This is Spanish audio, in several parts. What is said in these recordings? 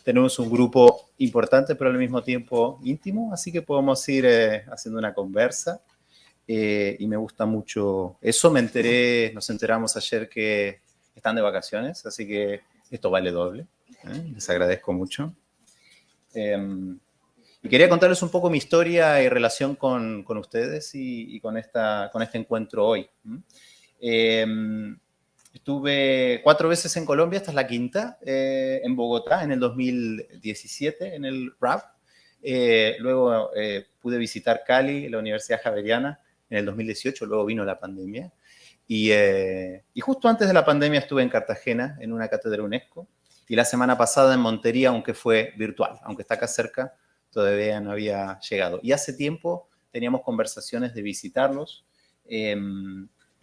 Tenemos un grupo importante, pero al mismo tiempo íntimo, así que podemos ir haciendo una conversa. Y me gusta mucho eso. Nos enteramos ayer que están de vacaciones, así que esto vale doble. Les agradezco mucho. Y quería contarles un poco mi historia y relación con ustedes y con este encuentro hoy. Estuve 4 veces en Colombia, esta es la quinta, en Bogotá en el 2017, en el RAP. Luego pude visitar Cali, la Universidad Javeriana, en el 2018, luego vino la pandemia. Y justo antes de la pandemia estuve en Cartagena, en una cátedra UNESCO, y la semana pasada en Montería, aunque fue virtual, aunque está acá cerca, todavía no había llegado. Y hace tiempo teníamos conversaciones de visitarlos.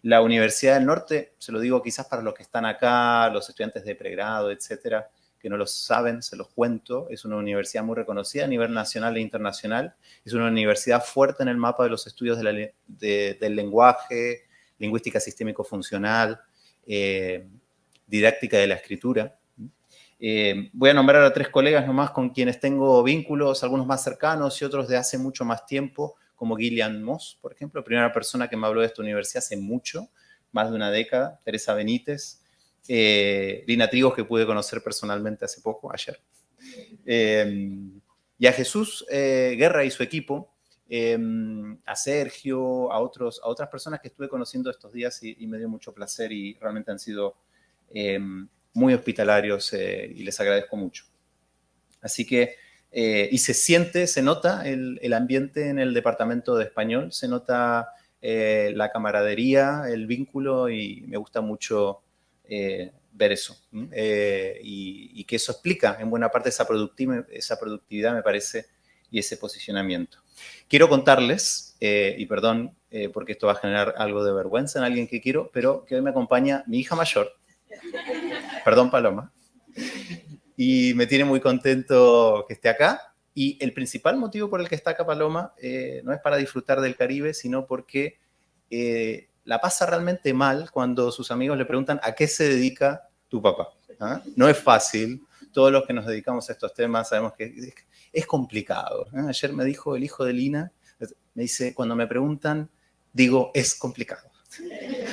La Universidad del Norte, se lo digo quizás para los que están acá, los estudiantes de pregrado, etcétera, que no lo saben, se los cuento, es una universidad muy reconocida a nivel nacional e internacional, es una universidad fuerte en el mapa de los estudios del lenguaje, lingüística sistémico-funcional, didáctica de la escritura. Voy a nombrar a 3 colegas nomás con quienes tengo vínculos, algunos más cercanos y otros de hace mucho más tiempo, como Gillian Moss, por ejemplo, primera persona que me habló de esta universidad hace mucho, más de una década, Teresa Benítez, Lina Trigos, que pude conocer personalmente hace poco, ayer, y a Jesús Guerra y su equipo, a Sergio, a otras personas que estuve conociendo estos días y me dio mucho placer y realmente han sido muy hospitalarios y les agradezco mucho. Así que, y se siente, se nota el ambiente en el departamento de español, se nota la camaradería, el vínculo y me gusta mucho ver eso. Y que eso explica en buena parte esa productividad, me parece, y ese posicionamiento. Quiero contarles, y perdón porque esto va a generar algo de vergüenza en alguien que quiero, pero que hoy me acompaña mi hija mayor, perdón Paloma, y me tiene muy contento que esté acá. Y el principal motivo por el que está acá Paloma no es para disfrutar del Caribe, sino porque la pasa realmente mal cuando sus amigos le preguntan a qué se dedica tu papá. ¿Ah? No es fácil. Todos los que nos dedicamos a estos temas sabemos que es complicado. Ayer me dijo el hijo de Lina, me dice, cuando me preguntan, digo, es complicado.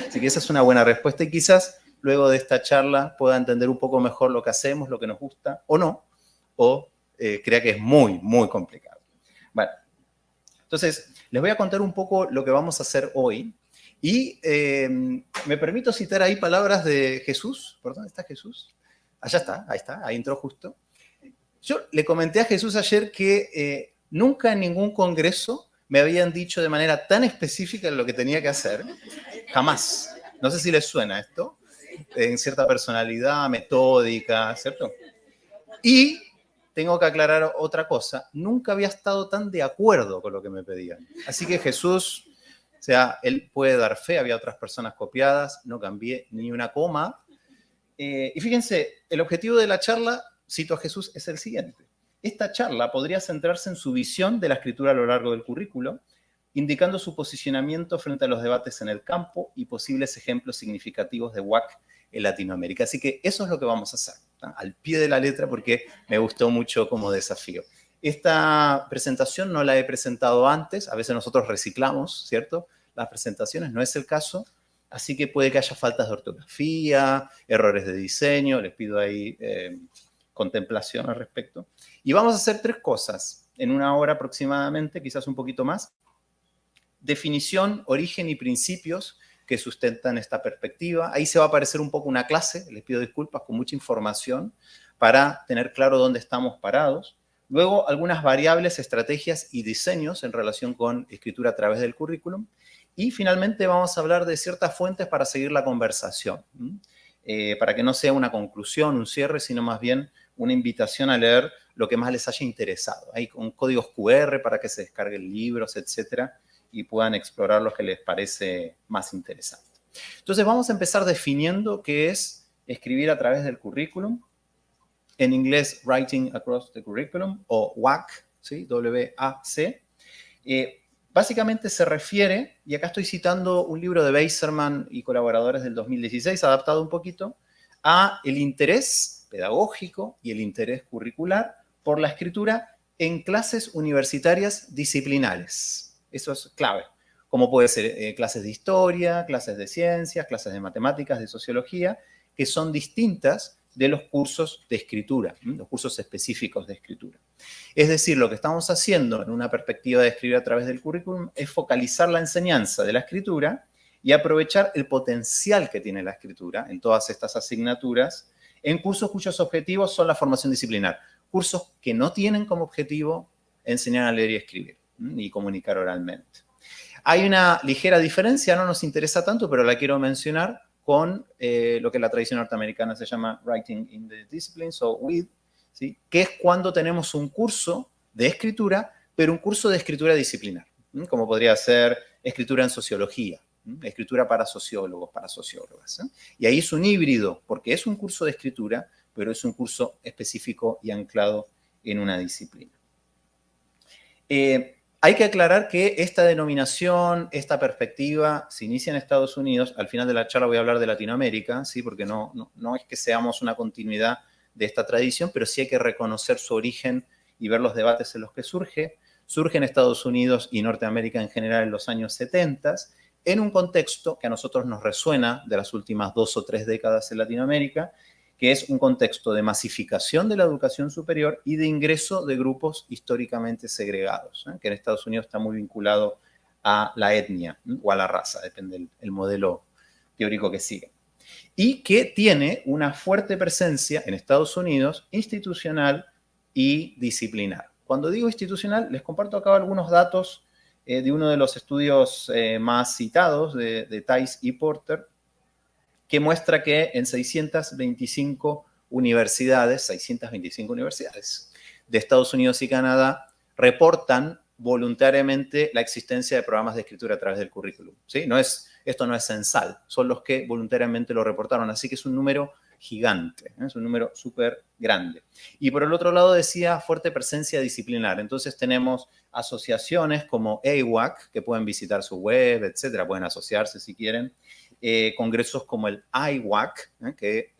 Así que esa es una buena respuesta y quizás luego de esta charla pueda entender un poco mejor lo que hacemos, lo que nos gusta o no, o crea que es muy, muy complicado. Bueno, entonces les voy a contar un poco lo que vamos a hacer hoy y me permito citar ahí palabras de Jesús. ¿Por dónde está Jesús? Allá está, ahí entró justo. Yo le comenté a Jesús ayer que nunca en ningún congreso me habían dicho de manera tan específica lo que tenía que hacer. Jamás. No sé si les suena esto. En cierta personalidad, metódica, ¿cierto? Y tengo que aclarar otra cosa. Nunca había estado tan de acuerdo con lo que me pedían. Así que Jesús, o sea, él puede dar fe. Había otras personas copiadas. No cambié ni una coma. Y fíjense, el objetivo de la charla, cito a Jesús, es el siguiente. Esta charla podría centrarse en su visión de la escritura a lo largo del currículo, indicando su posicionamiento frente a los debates en el campo y posibles ejemplos significativos de WAC en Latinoamérica. Así que eso es lo que vamos a hacer, ¿no? Al pie de la letra, porque me gustó mucho como desafío. Esta presentación no la he presentado antes, a veces nosotros reciclamos, ¿cierto? Las presentaciones, no es el caso, así que puede que haya faltas de ortografía, errores de diseño, les pido ahí contemplación al respecto. Y vamos a hacer 3 cosas en una hora aproximadamente, quizás un poquito más. Definición, origen y principios que sustentan esta perspectiva. Ahí se va a aparecer un poco una clase, les pido disculpas, con mucha información para tener claro dónde estamos parados. Luego, algunas variables, estrategias y diseños en relación con escritura a través del currículum. Y finalmente vamos a hablar de ciertas fuentes para seguir la conversación, para que no sea una conclusión, un cierre, sino más bien una invitación a leer lo que más les haya interesado. Hay con códigos QR para que se descarguen libros, etcétera, y puedan explorar lo que les parece más interesante. Entonces vamos a empezar definiendo qué es escribir a través del currículum. En inglés, Writing Across the Curriculum, o WAC, ¿sí? W-A-C. Básicamente se refiere, y acá estoy citando un libro de Beiserman y colaboradores del 2016, adaptado un poquito, a el interés pedagógico y el interés curricular por la escritura en clases universitarias disciplinares. Eso es clave. Como puede ser clases de historia, clases de ciencias, clases de matemáticas, de sociología, que son distintas de los cursos de escritura, los cursos específicos de escritura. Es decir, lo que estamos haciendo en una perspectiva de escribir a través del currículum es focalizar la enseñanza de la escritura y aprovechar el potencial que tiene la escritura en todas estas asignaturas en cursos cuyos objetivos son la formación disciplinar. Cursos que no tienen como objetivo enseñar a leer y escribir y comunicar oralmente. Hay una ligera diferencia, no nos interesa tanto, pero la quiero mencionar con lo que la tradición norteamericana se llama Writing in the Disciplines o WID, ¿sí? Que es cuando tenemos un curso de escritura, pero un curso de escritura disciplinar, como podría ser escritura en sociología, escritura para sociólogos, para sociólogas. Y ahí es un híbrido, porque es un curso de escritura, pero es un curso específico y anclado en una disciplina. Hay que aclarar que esta denominación, esta perspectiva, se inicia en Estados Unidos. Al final de la charla voy a hablar de Latinoamérica, ¿sí? Porque no es que seamos una continuidad de esta tradición, pero sí hay que reconocer su origen y ver los debates en los que surge. Surge en Estados Unidos y Norteamérica en general en los años 70, en un contexto que a nosotros nos resuena de las últimas 2 o 3 décadas en Latinoamérica, que es un contexto de masificación de la educación superior y de ingreso de grupos históricamente segregados, que en Estados Unidos está muy vinculado a la etnia o a la raza, depende del modelo teórico que sigue. Y que tiene una fuerte presencia en Estados Unidos institucional y disciplinar. Cuando digo institucional, les comparto acá algunos datos de uno de los estudios más citados de Tice y Porter, que muestra que en 625 universidades de Estados Unidos y Canadá reportan voluntariamente la existencia de programas de escritura a través del currículum, ¿sí? Esto no es censal, son los que voluntariamente lo reportaron, así que es un número gigante, es un número súper grande. Y por el otro lado decía fuerte presencia disciplinar, entonces tenemos asociaciones como AWAC, que pueden visitar su web, etcétera, pueden asociarse si quieren, congresos como el IWAC, que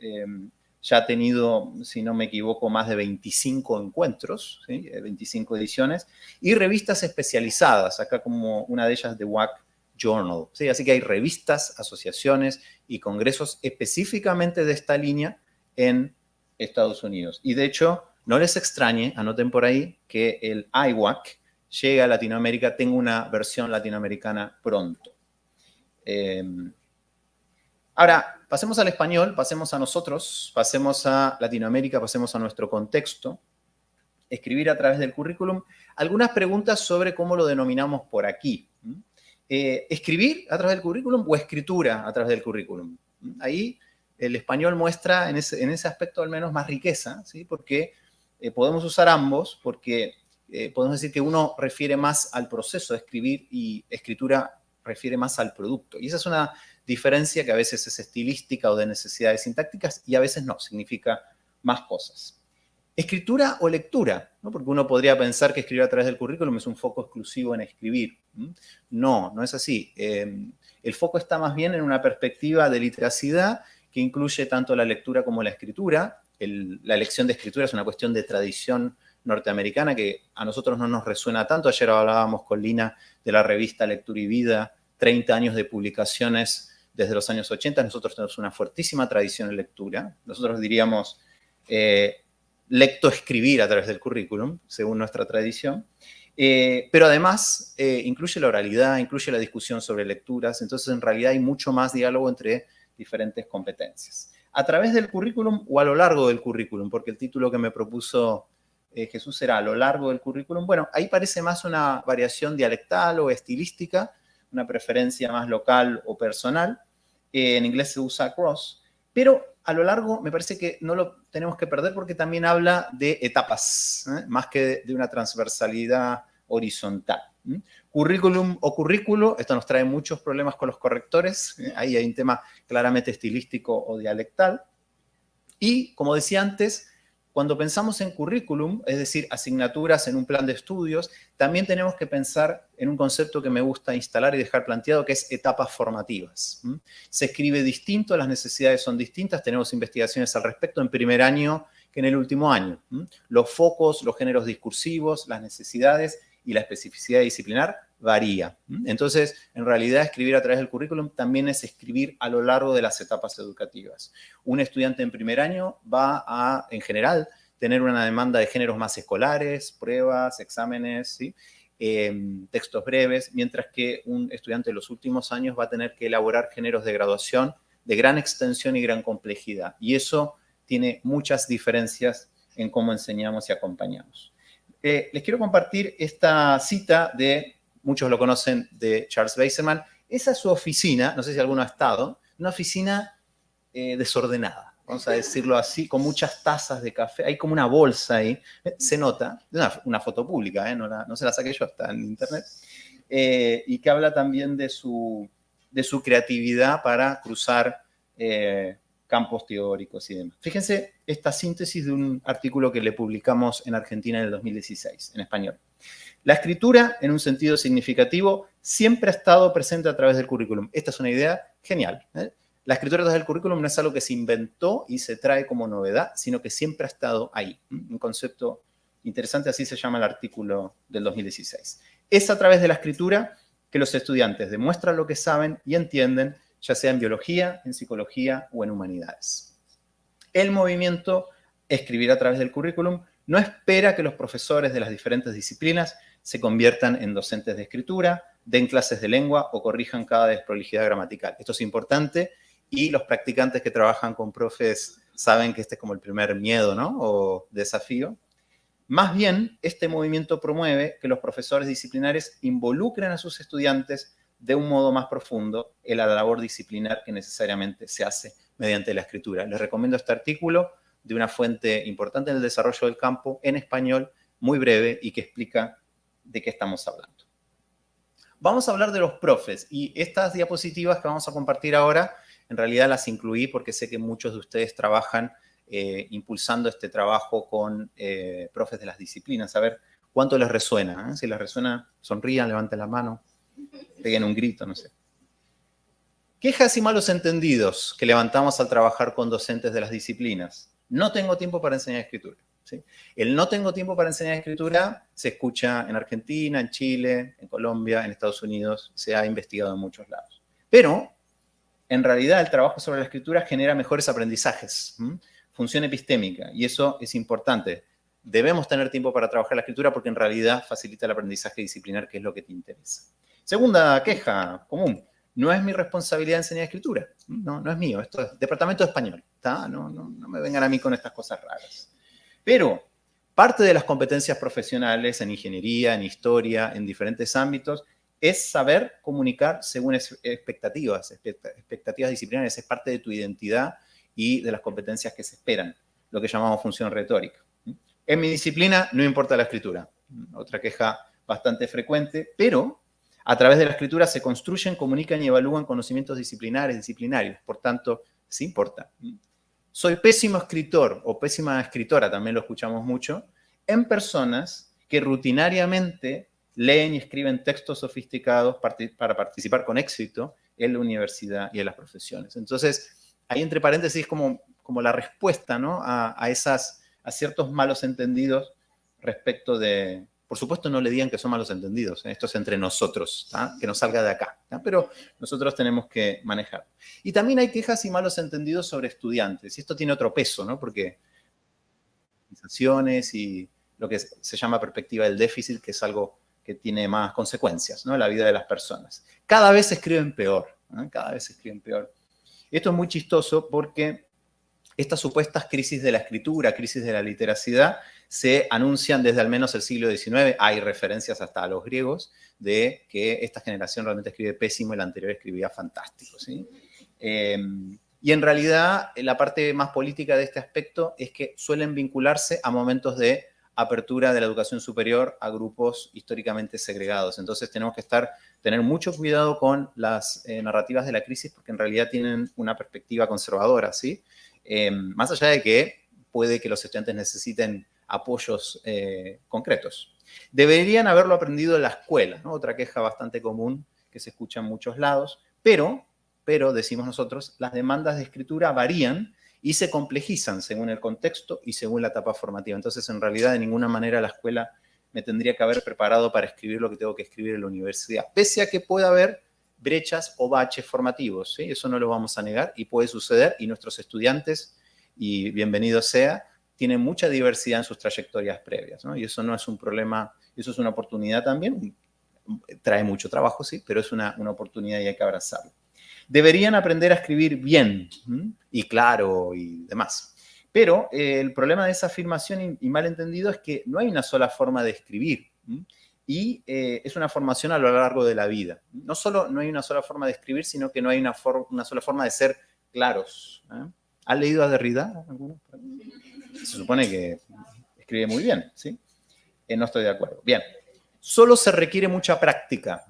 ya ha tenido, si no me equivoco, más de 25 encuentros, ¿sí? 25 ediciones, y revistas especializadas, acá como una de ellas, The WAC Journal, ¿sí? Así que hay revistas, asociaciones y congresos específicamente de esta línea en Estados Unidos. Y de hecho, no les extrañe, anoten por ahí, que el IWAC llegue a Latinoamérica, tenga una versión latinoamericana pronto. Ahora, pasemos al español, pasemos a nosotros, pasemos a Latinoamérica, pasemos a nuestro contexto. Escribir a través del currículum. Algunas preguntas sobre cómo lo denominamos por aquí. ¿Escribir a través del currículum o escritura a través del currículum? Ahí el español muestra en ese aspecto al menos más riqueza, ¿sí? Porque podemos usar ambos, porque podemos decir que uno refiere más al proceso de escribir y escritura refiere más al producto. Y esa es una diferencia que a veces es estilística o de necesidades sintácticas y a veces no, significa más cosas. Escritura o lectura, ¿no? Porque uno podría pensar que escribir a través del currículum es un foco exclusivo en escribir. No es así. El foco está más bien en una perspectiva de literacidad que incluye tanto la lectura como la escritura. La elección de escritura es una cuestión de tradición norteamericana que a nosotros no nos resuena tanto. Ayer hablábamos con Lina de la revista Lectura y Vida, 30 años de publicaciones desde los años 80. Nosotros tenemos una fuertísima tradición en lectura. Nosotros diríamos lectoescribir a través del currículum, según nuestra tradición. Pero además incluye la oralidad, incluye la discusión sobre lecturas. Entonces, en realidad hay mucho más diálogo entre diferentes competencias. A través del currículum o a lo largo del currículum, porque el título que me propuso Jesús era a lo largo del currículum. Bueno, ahí parece más una variación dialectal o estilística, una preferencia más local o personal. En inglés se usa across, pero a lo largo me parece que no lo tenemos que perder porque también habla de etapas, más que de una transversalidad horizontal. Currículum o currículo, esto nos trae muchos problemas con los correctores, ahí hay un tema claramente estilístico o dialectal. Y, como decía antes, cuando pensamos en currículum, es decir, asignaturas en un plan de estudios, también tenemos que pensar en un concepto que me gusta instalar y dejar planteado, que es etapas formativas. Se escribe distinto, las necesidades son distintas, tenemos investigaciones al respecto en primer año que en el último año. Los focos, los géneros discursivos, las necesidades y la especificidad disciplinar varía. Entonces, en realidad, escribir a través del currículum también es escribir a lo largo de las etapas educativas. Un estudiante en primer año va a, en general, tener una demanda de géneros más escolares, pruebas, exámenes, ¿sí? Textos breves, mientras que un estudiante de los últimos años va a tener que elaborar géneros de graduación de gran extensión y gran complejidad. Y eso tiene muchas diferencias en cómo enseñamos y acompañamos. Les quiero compartir esta cita de, muchos lo conocen, de Charles Weiserman. Esa es su oficina, no sé si alguno ha estado, una oficina desordenada, vamos a decirlo así, con muchas tazas de café, hay como una bolsa ahí, se nota, una foto pública, no se la saqué yo, está en internet, y que habla también de su creatividad para cruzar campos teóricos y demás. Fíjense esta síntesis de un artículo que le publicamos en Argentina en el 2016, en español. La escritura, en un sentido significativo, siempre ha estado presente a través del currículum. Esta es una idea genial. La escritura a través del currículum no es algo que se inventó y se trae como novedad, sino que siempre ha estado ahí. Un concepto interesante, así se llama el artículo del 2016. Es a través de la escritura que los estudiantes demuestran lo que saben y entienden, ya sea en biología, en psicología o en humanidades. El movimiento Escribir a través del currículum no espera que los profesores de las diferentes disciplinas se conviertan en docentes de escritura, den clases de lengua o corrijan cada desprolijidad gramatical. Esto es importante y los practicantes que trabajan con profes saben que este es como el primer miedo, ¿no? O desafío. Más bien, este movimiento promueve que los profesores disciplinares involucren a sus estudiantes de un modo más profundo en la labor disciplinar que necesariamente se hace mediante la escritura. Les recomiendo este artículo de una fuente importante en el desarrollo del campo, en español, muy breve y que explica de qué estamos hablando. Vamos a hablar de los profes y estas diapositivas que vamos a compartir ahora, en realidad las incluí porque sé que muchos de ustedes trabajan impulsando este trabajo con profes de las disciplinas. A ver cuánto les resuena. Si les resuena, sonrían, levanten la mano, peguen un grito, no sé. Quejas y malos entendidos que levantamos al trabajar con docentes de las disciplinas. No tengo tiempo para enseñar escritura. ¿Sí? El no tengo tiempo para enseñar escritura se escucha en Argentina, en Chile, en Colombia, en Estados Unidos, se ha investigado en muchos lados. Pero, en realidad, el trabajo sobre la escritura genera mejores aprendizajes, función epistémica, y eso es importante. Debemos tener tiempo para trabajar la escritura porque en realidad facilita el aprendizaje disciplinar, que es lo que te interesa. Segunda queja común. No es mi responsabilidad enseñar escritura. No es mío. Esto es Departamento de Español. No me vengan a mí con estas cosas raras. Pero parte de las competencias profesionales en ingeniería, en historia, en diferentes ámbitos, es saber comunicar según expectativas disciplinarias. Es parte de tu identidad y de las competencias que se esperan, lo que llamamos función retórica. En mi disciplina no importa la escritura. Otra queja bastante frecuente, pero a través de la escritura se construyen, comunican y evalúan conocimientos disciplinarios. Por tanto, sí importa. Soy pésimo escritor o pésima escritora, también lo escuchamos mucho, en personas que rutinariamente leen y escriben textos sofisticados para participar con éxito en la universidad y en las profesiones. Entonces, ahí entre paréntesis como la respuesta, ¿no? a ciertos malos entendidos respecto de... Por supuesto, no le digan que son malos entendidos. Esto es entre nosotros, que no salga de acá. Pero nosotros tenemos que manejar. Y también hay quejas y malos entendidos sobre estudiantes. Y esto tiene otro peso, ¿no? Porque organizaciones y lo que se llama perspectiva del déficit, que es algo que tiene más consecuencias, ¿no? En la vida de las personas. Cada vez se escriben peor. Cada vez se escriben peor. Esto es muy chistoso porque estas supuestas crisis de la escritura, crisis de la literacidad, se anuncian desde al menos el siglo XIX. Hay referencias hasta a los griegos de que esta generación realmente escribe pésimo y la anterior escribía fantástico. ¿Sí? Y en realidad, la parte más política de este aspecto es que suelen vincularse a momentos de apertura de la educación superior a grupos históricamente segregados. Entonces tenemos que tener mucho cuidado con las narrativas de la crisis porque en realidad tienen una perspectiva conservadora, ¿sí? Más allá de que puede que los estudiantes necesiten apoyos concretos. Deberían haberlo aprendido en la escuela, ¿no? Otra queja bastante común que se escucha en muchos lados, pero, decimos nosotros, las demandas de escritura varían y se complejizan según el contexto y según la etapa formativa. Entonces, en realidad, de ninguna manera la escuela me tendría que haber preparado para escribir lo que tengo que escribir en la universidad, pese a que pueda haber brechas o baches formativos, ¿sí? Eso no lo vamos a negar y puede suceder, y nuestros estudiantes, y bienvenido sea, tienen mucha diversidad en sus trayectorias previas, ¿no? Y eso no es un problema, eso es una oportunidad también, trae mucho trabajo, sí, pero es una oportunidad y hay que abrazarlo. Deberían aprender a escribir bien, y claro, y demás. Pero el problema de esa afirmación y malentendido es que no hay una sola forma de escribir, y es una formación a lo largo de la vida. No solo no hay una sola forma de escribir, sino que no hay una sola forma de ser claros. ¿Han leído a Derrida? Se supone que escribe muy bien, ¿sí? No estoy de acuerdo. Bien. Solo se requiere mucha práctica.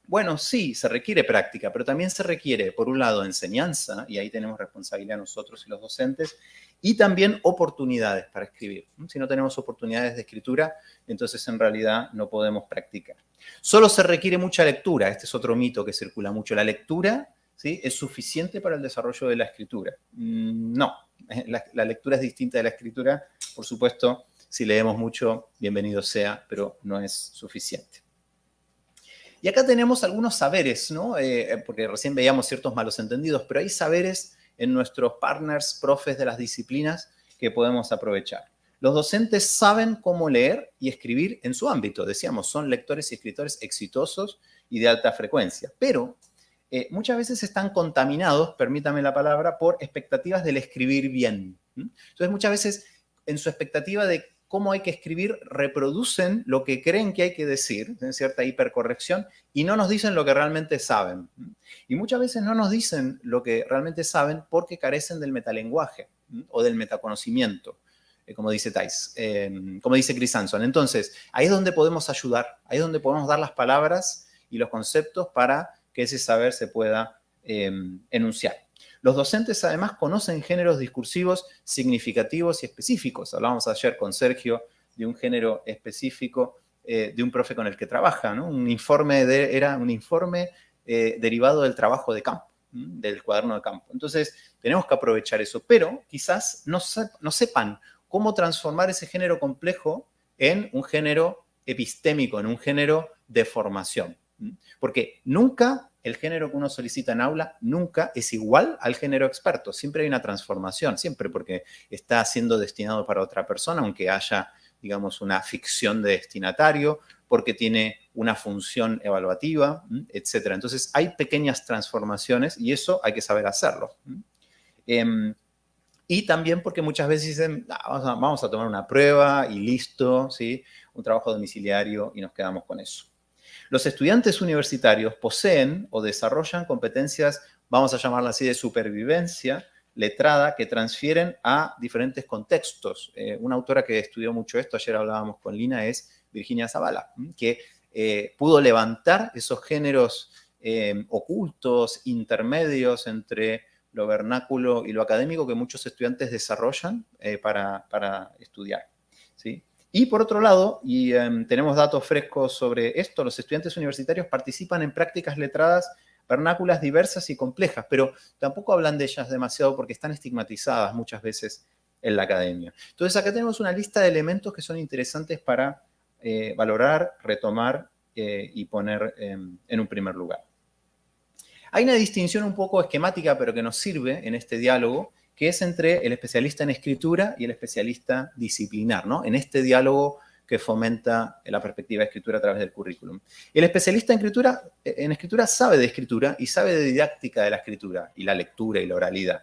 Bueno, sí, se requiere práctica, pero también se requiere, por un lado, enseñanza, y ahí tenemos responsabilidad nosotros y los docentes, y también oportunidades para escribir. Si no tenemos oportunidades de escritura, entonces en realidad no podemos practicar. Solo se requiere mucha lectura. Este es otro mito que circula mucho. La lectura, ¿sí?, es suficiente para el desarrollo de la escritura. No, la lectura es distinta de la escritura, por supuesto. Si leemos mucho, bienvenido sea, pero no es suficiente. Y acá tenemos algunos saberes, ¿no? Porque recién veíamos ciertos malos entendidos, pero hay saberes en nuestros partners, profes de las disciplinas que podemos aprovechar. Los docentes saben cómo leer y escribir en su ámbito. Decíamos, son lectores y escritores exitosos y de alta frecuencia, pero muchas veces están contaminados, permítame la palabra, por expectativas del escribir bien. Entonces, muchas veces en su expectativa de cómo hay que escribir, reproducen lo que creen que hay que decir, en cierta hipercorrección, y no nos dicen lo que realmente saben. Y muchas veces no nos dicen lo que realmente saben porque carecen del metalenguaje o del metaconocimiento, como dice Thais, como dice Chris Hanson. Entonces, ahí es donde podemos ayudar, ahí es donde podemos dar las palabras y los conceptos para que ese saber se pueda enunciar. Los docentes además conocen géneros discursivos significativos y específicos. Hablábamos ayer con Sergio de un género específico de un profe con el que trabaja, ¿no? Era un informe derivado del trabajo de campo, del cuaderno de campo. Entonces, tenemos que aprovechar eso, pero quizás no sepan cómo transformar ese género complejo en un género epistémico, en un género de formación. Porque nunca el género que uno solicita en aula nunca es igual al género experto. Siempre hay una transformación, siempre, porque está siendo destinado para otra persona, aunque haya, digamos, una ficción de destinatario, porque tiene una función evaluativa, etc. Entonces, hay pequeñas transformaciones y eso hay que saber hacerlo. Y también porque muchas veces dicen, vamos a tomar una prueba y listo, ¿sí? Un trabajo domiciliario y nos quedamos con eso. Los estudiantes universitarios poseen o desarrollan competencias, vamos a llamarlas así, de supervivencia letrada, que transfieren a diferentes contextos. Una autora que estudió mucho esto, ayer hablábamos con Lina, es Virginia Zavala, que pudo levantar esos géneros ocultos, intermedios entre lo vernáculo y lo académico que muchos estudiantes desarrollan para estudiar, ¿sí? Y por otro lado, y tenemos datos frescos sobre esto, los estudiantes universitarios participan en prácticas letradas vernáculas diversas y complejas, pero tampoco hablan de ellas demasiado porque están estigmatizadas muchas veces en la academia. Entonces acá tenemos una lista de elementos que son interesantes para valorar, retomar y poner en un primer lugar. Hay una distinción un poco esquemática, pero que nos sirve en este diálogo, que es entre el especialista en escritura y el especialista disciplinar, ¿no? En este diálogo que fomenta la perspectiva de escritura a través del currículum. El especialista en escritura sabe de escritura y sabe de didáctica de la escritura y la lectura y la oralidad,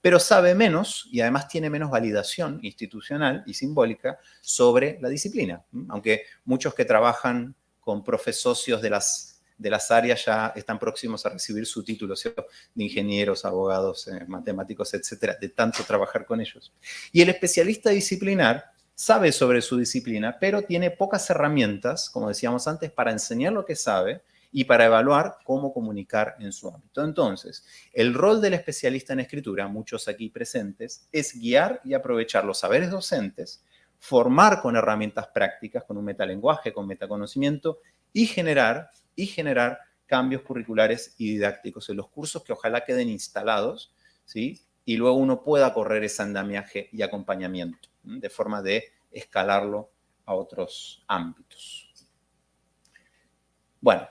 pero sabe menos y además tiene menos validación institucional y simbólica sobre la disciplina, aunque muchos que trabajan con profes socios de las áreas ya están próximos a recibir su título, ¿cierto? De ingenieros, abogados, matemáticos, etcétera, de tanto trabajar con ellos. Y el especialista disciplinar sabe sobre su disciplina, pero tiene pocas herramientas, como decíamos antes, para enseñar lo que sabe y para evaluar cómo comunicar en su ámbito. Entonces, el rol del especialista en escritura, muchos aquí presentes, es guiar y aprovechar los saberes docentes, formar con herramientas prácticas, con un metalenguaje, con metaconocimiento, y generar cambios curriculares y didácticos en los cursos que ojalá queden instalados, ¿sí? Y luego uno pueda correr ese andamiaje y acompañamiento, ¿sí? De forma de escalarlo a otros ámbitos. Bueno,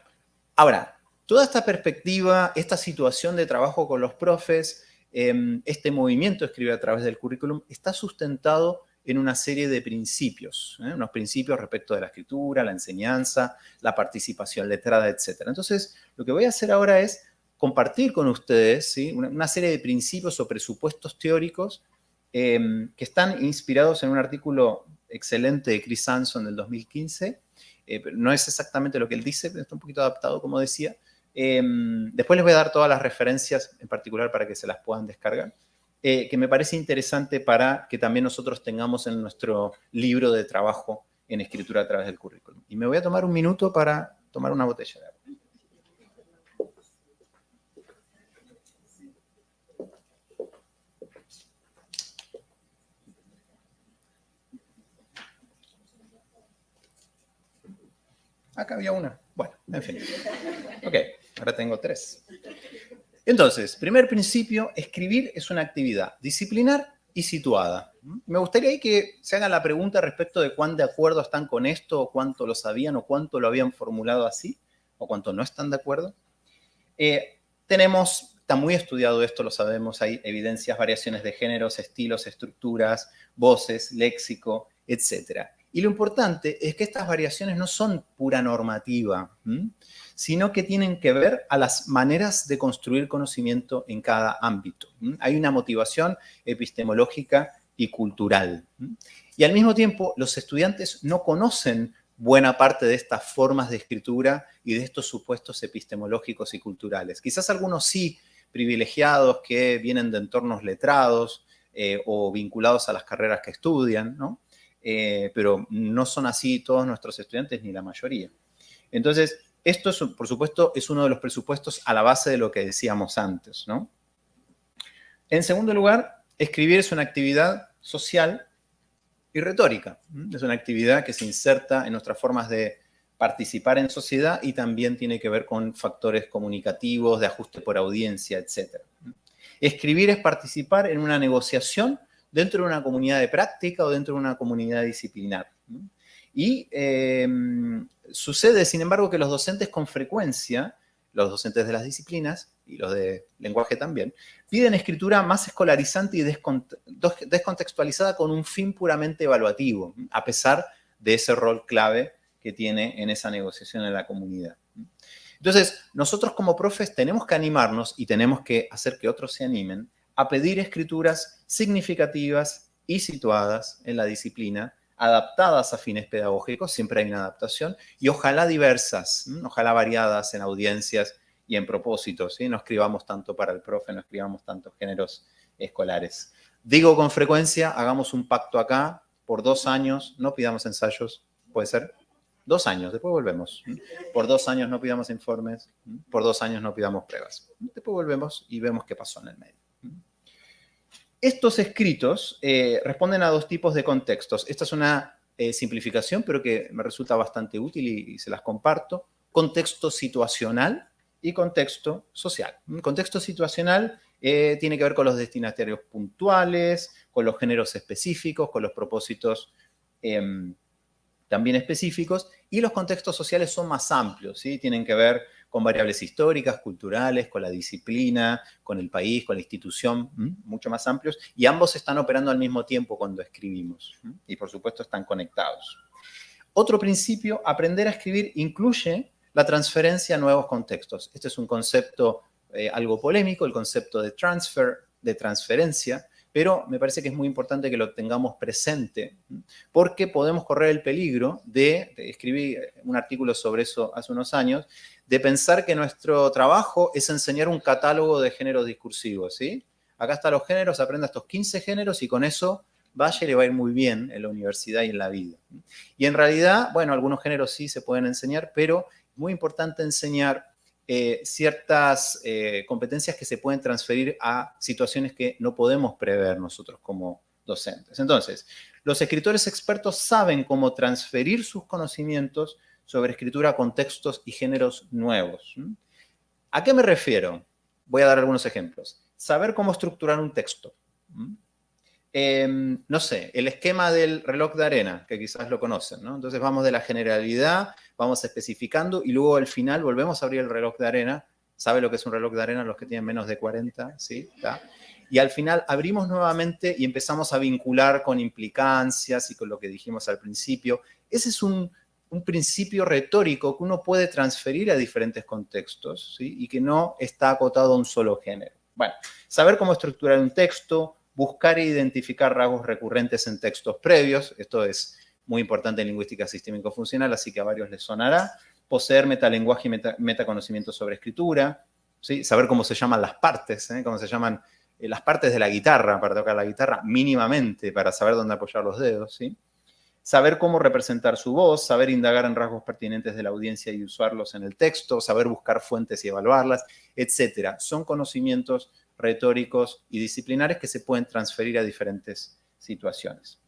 ahora, toda esta perspectiva, esta situación de trabajo con los profes, este movimiento de escribir a través del currículum, está sustentado en una serie de principios, unos principios respecto de la escritura, la enseñanza, la participación letrada, etc. Entonces, lo que voy a hacer ahora es compartir con ustedes, ¿sí?, una serie de principios o presupuestos teóricos que están inspirados en un artículo excelente de Chris Hanson del 2015. Pero no es exactamente lo que él dice, pero está un poquito adaptado, como decía. Después les voy a dar todas las referencias en particular para que se las puedan descargar, que me parece interesante para que también nosotros tengamos en nuestro libro de trabajo en escritura a través del currículum. Y me voy a tomar un minuto para tomar una botella de agua. Acá había una. Bueno, en fin. Ok, ahora tengo 3. Entonces, primer principio, escribir es una actividad disciplinar y situada. Me gustaría ahí que se hagan la pregunta respecto de cuán de acuerdo están con esto, o cuánto lo sabían, o cuánto lo habían formulado así, o cuánto no están de acuerdo. Está muy estudiado esto, lo sabemos, hay evidencias, variaciones de géneros, estilos, estructuras, voces, léxico, etc. Y lo importante es que estas variaciones no son pura normativa, sino que tienen que ver a las maneras de construir conocimiento en cada ámbito. Hay una motivación epistemológica y cultural. Y al mismo tiempo, los estudiantes no conocen buena parte de estas formas de escritura y de estos supuestos epistemológicos y culturales. Quizás algunos sí, privilegiados que vienen de entornos letrados o vinculados a las carreras que estudian, ¿no? Pero no son así todos nuestros estudiantes ni la mayoría. Entonces, esto, por supuesto, es uno de los presupuestos a la base de lo que decíamos antes, ¿no? En segundo lugar, escribir es una actividad social y retórica. Es una actividad que se inserta en nuestras formas de participar en sociedad y también tiene que ver con factores comunicativos, de ajuste por audiencia, etc. Escribir es participar en una negociación dentro de una comunidad de práctica o dentro de una comunidad disciplinar. Y sucede, sin embargo, que los docentes con frecuencia, los docentes de las disciplinas y los de lenguaje también, piden escritura más escolarizante y descontextualizada con un fin puramente evaluativo, a pesar de ese rol clave que tiene en esa negociación en la comunidad. Entonces, nosotros como profes tenemos que animarnos y tenemos que hacer que otros se animen a pedir escrituras significativas y situadas en la disciplina, adaptadas a fines pedagógicos, siempre hay una adaptación, y ojalá diversas, ojalá variadas en audiencias y en propósitos, ¿sí? No escribamos tanto para el profe, no escribamos tantos géneros escolares. Digo con frecuencia, hagamos un pacto acá, por 2 años, no pidamos ensayos, ¿puede ser? 2 años, después volvemos. Por 2 años no pidamos informes, por 2 años no pidamos pruebas. Después volvemos y vemos qué pasó en el medio. Estos escritos responden a 2 tipos de contextos. Esta es una simplificación, pero que me resulta bastante útil y se las comparto. Contexto situacional y contexto social. Contexto situacional tiene que ver con los destinatarios puntuales, con los géneros específicos, con los propósitos también específicos, y los contextos sociales son más amplios, ¿sí? Tienen que ver con variables históricas, culturales, con la disciplina, con el país, con la institución, mucho más amplios, y ambos están operando al mismo tiempo cuando escribimos, y por supuesto están conectados. Otro principio, aprender a escribir, incluye la transferencia a nuevos contextos. Este es un concepto algo polémico, el concepto de transferencia, pero me parece que es muy importante que lo tengamos presente, porque podemos correr el peligro escribí un artículo sobre eso hace unos años, de pensar que nuestro trabajo es enseñar un catálogo de géneros discursivos, ¿sí? Acá están los géneros, aprenda estos 15 géneros y con eso vaya y le va a ir muy bien en la universidad y en la vida. Y en realidad, bueno, algunos géneros sí se pueden enseñar, pero muy importante enseñar ciertas competencias que se pueden transferir a situaciones que no podemos prever nosotros como docentes. Entonces, los escritores expertos saben cómo transferir sus conocimientos sobre escritura a contextos y géneros nuevos. ¿A qué me refiero? Voy a dar algunos ejemplos. Saber cómo estructurar un texto. No sé, el esquema del reloj de arena, que quizás lo conocen, ¿no? Entonces vamos de la generalidad, vamos especificando y luego al final volvemos a abrir el reloj de arena. ¿Sabe lo que es un reloj de arena? Los que tienen menos de 40, ¿sí? ¿Está? Y al final abrimos nuevamente y empezamos a vincular con implicancias y con lo que dijimos al principio. Ese es un principio retórico que uno puede transferir a diferentes contextos, ¿sí? Y que no está acotado a un solo género. Bueno, saber cómo estructurar un texto, buscar e identificar rasgos recurrentes en textos previos. Esto es muy importante en lingüística sistémico-funcional, así que a varios les sonará. Poseer metalenguaje y metaconocimiento sobre escritura. ¿Sí? Saber cómo se llaman las partes, cómo se llaman las partes de la guitarra, para tocar la guitarra mínimamente, para saber dónde apoyar los dedos. ¿Sí? Saber cómo representar su voz, saber indagar en rasgos pertinentes de la audiencia y usarlos en el texto, saber buscar fuentes y evaluarlas, etc. Son conocimientos retóricos y disciplinares que se pueden transferir a diferentes situaciones.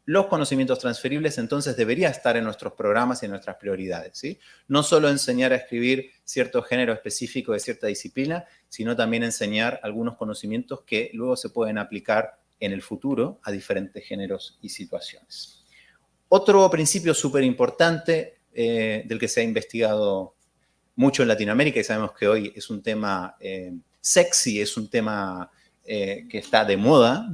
Los conocimientos transferibles entonces deberían estar en nuestros programas y en nuestras prioridades, ¿sí? No solo enseñar a escribir cierto género específico de cierta disciplina, sino también enseñar algunos conocimientos que luego se pueden aplicar en el futuro a diferentes géneros y situaciones. Otro principio súper importante del que se ha investigado mucho en Latinoamérica y sabemos que hoy es un tema sexy, es un tema que está de moda.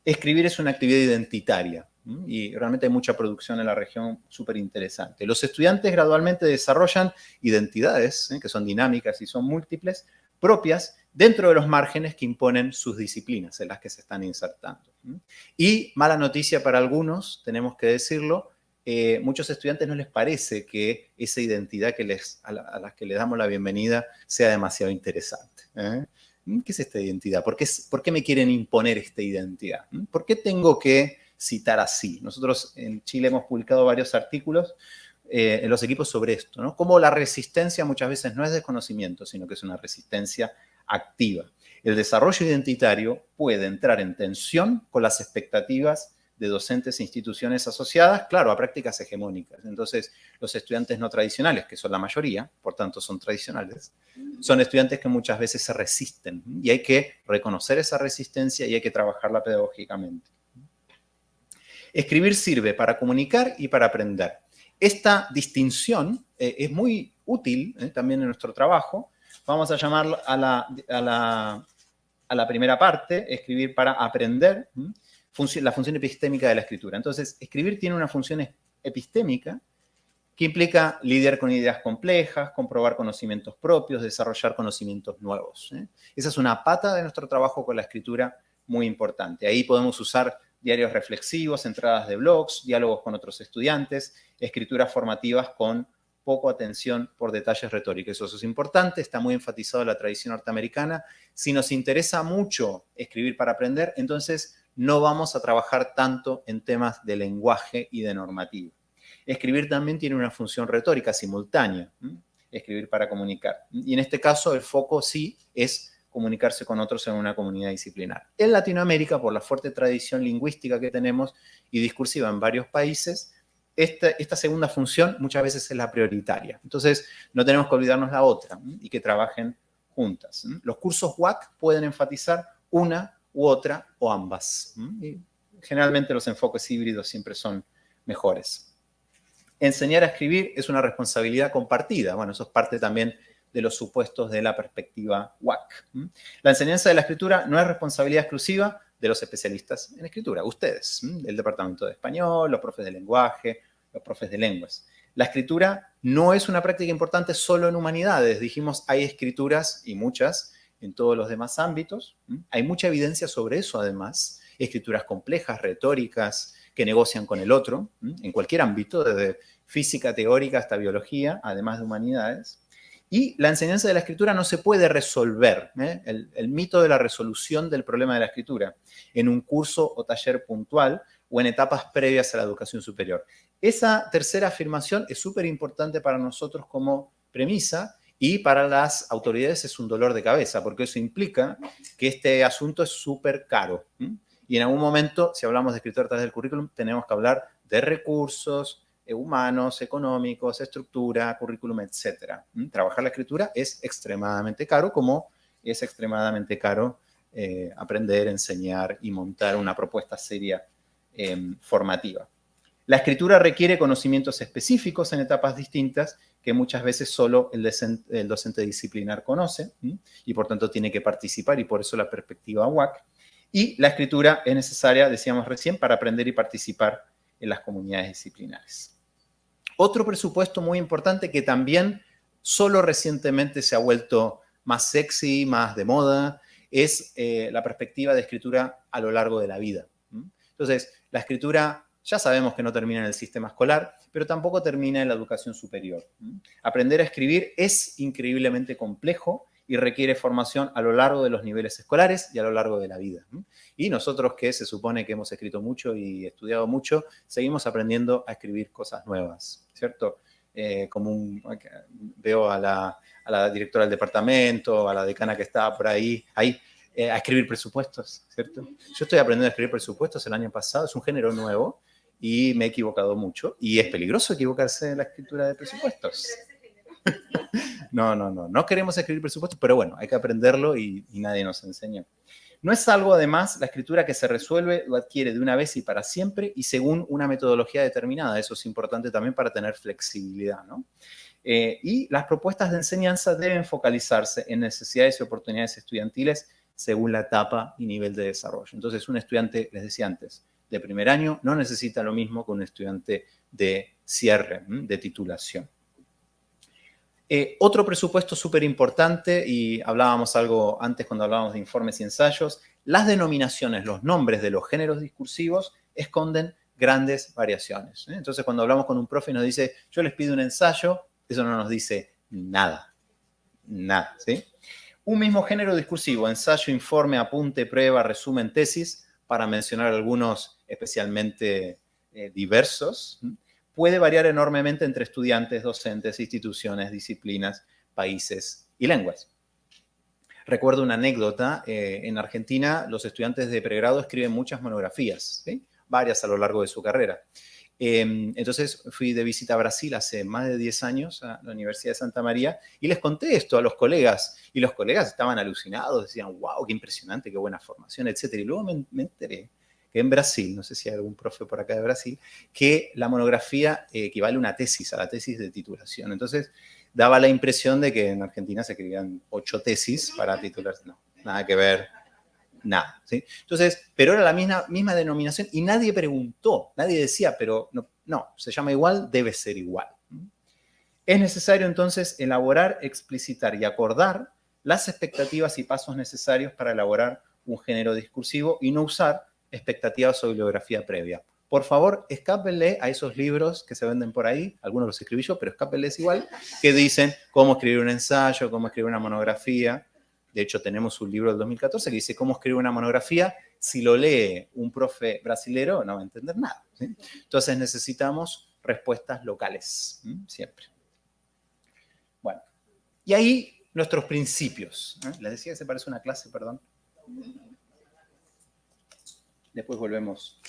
Escribir es una actividad identitaria y realmente hay mucha producción en la región súper interesante. Los estudiantes gradualmente desarrollan identidades que son dinámicas y son múltiples, propias dentro de los márgenes que imponen sus disciplinas en las que se están insertando. Y mala noticia para algunos, tenemos que decirlo, muchos estudiantes no les parece que esa identidad a la que le damos la bienvenida sea demasiado interesante. ¿Qué es esta identidad? ¿Por qué me quieren imponer esta identidad? ¿Por qué tengo que citar así? Nosotros en Chile hemos publicado varios artículos en los equipos sobre esto, ¿no? Cómo la resistencia muchas veces no es desconocimiento, sino que es una resistencia activa. El desarrollo identitario puede entrar en tensión con las expectativas de docentes e instituciones asociadas, claro, a prácticas hegemónicas. Entonces, los estudiantes no tradicionales, que son la mayoría, por tanto son tradicionales, son estudiantes que muchas veces se resisten y hay que reconocer esa resistencia y hay que trabajarla pedagógicamente. Escribir sirve para comunicar y para aprender. Esta distinción es muy útil también en nuestro trabajo. Vamos a llamarlo a la primera parte, escribir para aprender, la función epistémica de la escritura. Entonces, escribir tiene una función epistémica que implica lidiar con ideas complejas, comprobar conocimientos propios, desarrollar conocimientos nuevos. Esa es una pata de nuestro trabajo con la escritura muy importante. Ahí podemos usar diarios reflexivos, entradas de blogs, diálogos con otros estudiantes, escrituras formativas con poco atención por detalles retóricos. Eso es importante, está muy enfatizado en la tradición norteamericana. Si nos interesa mucho escribir para aprender, entonces no vamos a trabajar tanto en temas de lenguaje y de normativa. Escribir también tiene una función retórica simultánea, escribir para comunicar. Y en este caso el foco sí es comunicarse con otros en una comunidad disciplinar. En Latinoamérica, por la fuerte tradición lingüística que tenemos y discursiva en varios países, esta segunda función muchas veces es la prioritaria. Entonces, no tenemos que olvidarnos la otra y que trabajen juntas. Los cursos WAC pueden enfatizar una u otra o ambas. Y generalmente los enfoques híbridos siempre son mejores. Enseñar a escribir es una responsabilidad compartida. Bueno, eso es parte también de los supuestos de la perspectiva WAC. La enseñanza de la escritura no es responsabilidad exclusiva de los especialistas en escritura, ustedes, el departamento de español, los profes de lenguaje, los profes de lenguas. La escritura no es una práctica importante solo en humanidades. Dijimos, hay escrituras y muchas en todos los demás ámbitos. Hay mucha evidencia sobre eso, además. Escrituras complejas, retóricas, que negocian con el otro, en cualquier ámbito, desde física teórica hasta biología, además de humanidades. Y la enseñanza de la escritura no se puede resolver, el mito de la resolución del problema de la escritura, en un curso o taller puntual o en etapas previas a la educación superior. Esa tercera afirmación es súper importante para nosotros como premisa y para las autoridades es un dolor de cabeza, porque eso implica que este asunto es súper caro. Y en algún momento, si hablamos de escritura a través del currículum, tenemos que hablar de recursos humanos, económicos, estructura, currículum, etc. Trabajar la escritura es extremadamente caro, como es extremadamente caro aprender, enseñar y montar una propuesta seria formativa. La escritura requiere conocimientos específicos en etapas distintas que muchas veces solo el docente disciplinar conoce y por tanto tiene que participar y por eso la perspectiva UAC. Y la escritura es necesaria, decíamos recién, para aprender y participar en las comunidades disciplinares. Otro presupuesto muy importante que también solo recientemente se ha vuelto más sexy, más de moda, es la perspectiva de escritura a lo largo de la vida. Entonces, la escritura ya sabemos que no termina en el sistema escolar, pero tampoco termina en la educación superior. Aprender a escribir es increíblemente complejo y requiere formación a lo largo de los niveles escolares y a lo largo de la vida. Y nosotros que se supone que hemos escrito mucho y estudiado mucho, seguimos aprendiendo a escribir cosas nuevas, ¿cierto? Veo a la directora del departamento, a la decana que estaba por ahí a escribir presupuestos, ¿cierto? Yo estoy aprendiendo a escribir presupuestos el año pasado, es un género nuevo y me he equivocado mucho. Y es peligroso equivocarse en la escritura de presupuestos. No queremos escribir presupuestos, pero bueno, hay que aprenderlo y nadie nos enseña. No es algo, además, la escritura que se resuelve, lo adquiere de una vez y para siempre y según una metodología determinada. Eso es importante también para tener flexibilidad, ¿no? Y las propuestas de enseñanza deben focalizarse en necesidades y oportunidades estudiantiles según la etapa y nivel de desarrollo. Entonces, un estudiante, les decía antes, de primer año no necesita lo mismo que un estudiante de cierre, de titulación. Otro presupuesto súper importante, y hablábamos algo antes cuando hablábamos de informes y ensayos, las denominaciones, los nombres de los géneros discursivos esconden grandes variaciones. Entonces, cuando hablamos con un profe y nos dice, yo les pido un ensayo, eso no nos dice nada, nada, ¿sí? Un mismo género discursivo, ensayo, informe, apunte, prueba, resumen, tesis, para mencionar algunos especialmente diversos, puede variar enormemente entre estudiantes, docentes, instituciones, disciplinas, países y lenguas. Recuerdo una anécdota, en Argentina los estudiantes de pregrado escriben muchas monografías, ¿sí? Varias a lo largo de su carrera. Entonces fui de visita a Brasil hace más de 10 años a la Universidad de Santa María y les conté esto a los colegas y los colegas estaban alucinados, decían, wow, qué impresionante, qué buena formación, etc. Y luego me enteré que en Brasil, no sé si hay algún profe por acá de Brasil, que la monografía equivale a una tesis, a la tesis de titulación. Entonces daba la impresión de que en Argentina se escribían 8 tesis para titularse. No, nada que ver. Nada, ¿sí? Entonces, pero era la misma denominación y nadie preguntó, nadie decía, pero no, se llama igual, debe ser igual. Es necesario entonces elaborar, explicitar y acordar las expectativas y pasos necesarios para elaborar un género discursivo y no usar expectativas o bibliografía previa. Por favor, escápenle a esos libros que se venden por ahí, algunos los escribí yo, pero escápenles igual, que dicen cómo escribir un ensayo, cómo escribir una monografía. De hecho, tenemos un libro del 2014 que dice cómo escribir una monografía. Si lo lee un profe brasilero, no va a entender nada, ¿sí? Entonces necesitamos respuestas locales, siempre. Bueno, y ahí nuestros principios. Les decía que se parece a una clase, perdón. Después volvemos.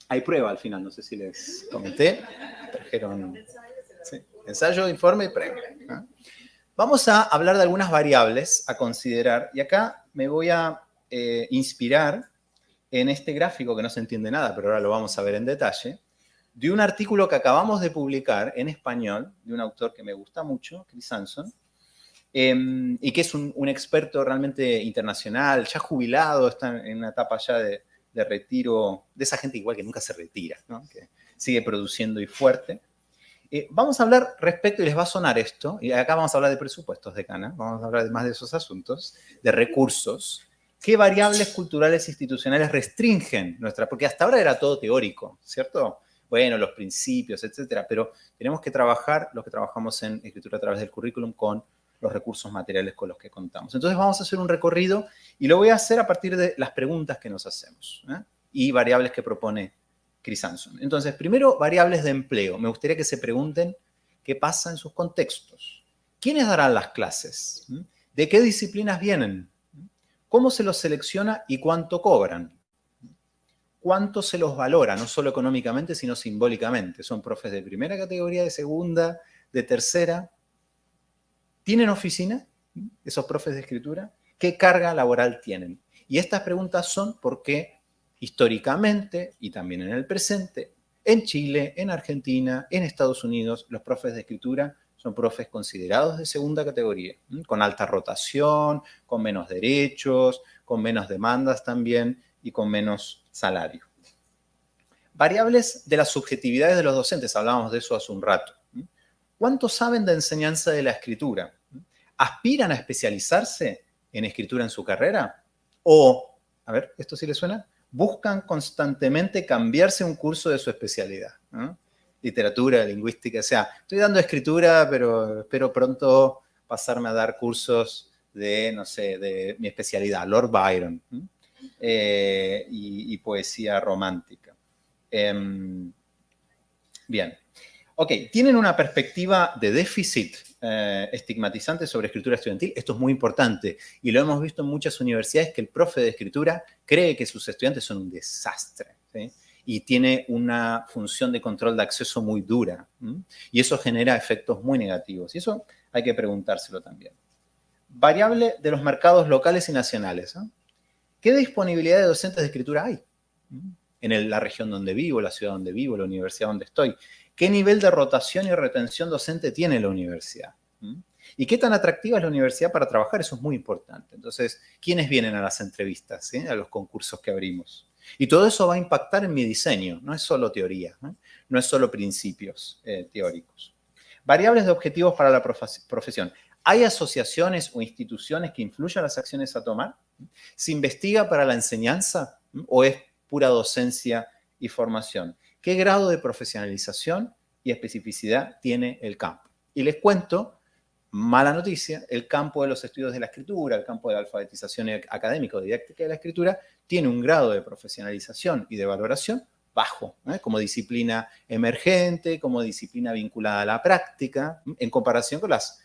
Hay prueba al final, no sé si les comenté. Trajeron sí, ensayo, informe y prueba. Vamos a hablar de algunas variables a considerar y acá me voy a inspirar en este gráfico que no se entiende nada, pero ahora lo vamos a ver en detalle, de un artículo que acabamos de publicar en español de un autor que me gusta mucho, Chris Hanson, y que es un experto realmente internacional, ya jubilado, está en una etapa ya de retiro, de esa gente igual que nunca se retira, ¿no? Que sigue produciendo y fuerte. Vamos a hablar respecto, y les va a sonar esto, y acá vamos a hablar de presupuestos, decana, vamos a hablar más de esos asuntos, de recursos. ¿Qué variables culturales e institucionales restringen nuestra? Porque hasta ahora era todo teórico, ¿cierto? Bueno, los principios, etcétera, pero tenemos que trabajar, los que trabajamos en escritura a través del currículum, con los recursos materiales con los que contamos. Entonces vamos a hacer un recorrido y lo voy a hacer a partir de las preguntas que nos hacemos, y variables que propone Chris Anson. Entonces, primero, variables de empleo. Me gustaría que se pregunten qué pasa en sus contextos. ¿Quiénes darán las clases? ¿De qué disciplinas vienen? ¿Cómo se los selecciona y cuánto cobran? ¿Cuánto se los valora? No solo económicamente, sino simbólicamente. ¿Son profes de primera categoría, de segunda, de tercera? ¿Tienen oficina esos profes de escritura? ¿Qué carga laboral tienen? Y estas preguntas son porque históricamente y también en el presente, en Chile, en Argentina, en Estados Unidos, los profes de escritura son profes considerados de segunda categoría, con alta rotación, con menos derechos, con menos demandas también y con menos salario. Variables de las subjetividades de los docentes, hablábamos de eso hace un rato. ¿Cuánto saben de enseñanza de la escritura? ¿Aspiran a especializarse en escritura en su carrera? O, a ver, ¿esto sí les suena? Buscan constantemente cambiarse un curso de su especialidad, ¿no? Literatura, lingüística, o sea, estoy dando escritura, pero espero pronto pasarme a dar cursos de, no sé, de mi especialidad, Lord Byron, y poesía romántica. Bien. Ok, tienen una perspectiva de déficit estigmatizante sobre escritura estudiantil. Esto es muy importante y lo hemos visto en muchas universidades que el profe de escritura cree que sus estudiantes son un desastre, ¿sí? Y tiene una función de control de acceso muy dura, ¿sí? Y eso genera efectos muy negativos y eso hay que preguntárselo también. Variable de los mercados locales y nacionales, ¿no? ¿Qué disponibilidad de docentes de escritura hay en la región donde vivo, la ciudad donde vivo, la universidad donde estoy? ¿Qué nivel de rotación y retención docente tiene la universidad? ¿Y qué tan atractiva es la universidad para trabajar? Eso es muy importante. Entonces, ¿quiénes vienen a las entrevistas, ¿sí? A los concursos que abrimos? Y todo eso va a impactar en mi diseño. No es solo teoría, no es solo principios teóricos. Variables de objetivos para la profesión. ¿Hay asociaciones o instituciones que influyan las acciones a tomar? ¿Se investiga para la enseñanza o es pura docencia y formación? ¿Qué grado de profesionalización y especificidad tiene el campo? Y les cuento, mala noticia, el campo de los estudios de la escritura, el campo de la alfabetización académica o didáctica de la escritura, tiene un grado de profesionalización y de valoración bajo, como disciplina emergente, como disciplina vinculada a la práctica, en comparación con las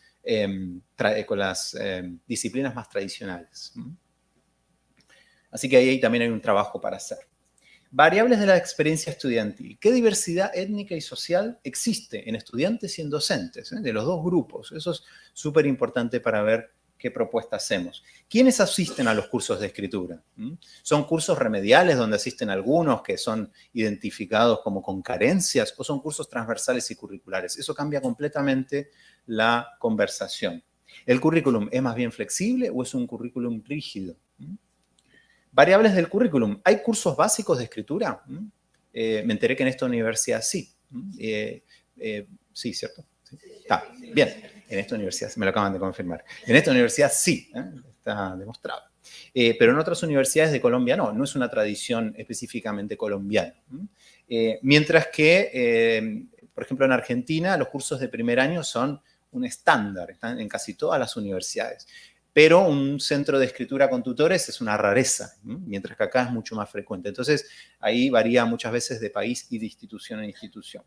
disciplinas más tradicionales. Así que ahí también hay un trabajo para hacer. Variables de la experiencia estudiantil. ¿Qué diversidad étnica y social existe en estudiantes y en docentes? De los dos grupos. Eso es súper importante para ver qué propuesta hacemos. ¿Quiénes asisten a los cursos de escritura? ¿Son cursos remediales donde asisten algunos que son identificados como con carencias o son cursos transversales y curriculares? Eso cambia completamente la conversación. ¿El currículum es más bien flexible o es un currículum rígido? Variables del currículum. ¿Hay cursos básicos de escritura? Me enteré que en esta universidad sí. Sí, ¿cierto? Sí. Está bien. En esta universidad, me lo acaban de confirmar. En esta universidad sí, está demostrado. Pero en otras universidades de Colombia no es una tradición específicamente colombiana. Mientras que, por ejemplo, en Argentina, los cursos de primer año son un estándar, están en casi todas las universidades. Pero un centro de escritura con tutores es una rareza, mientras que acá es mucho más frecuente. Entonces, ahí varía muchas veces de país y de institución en institución.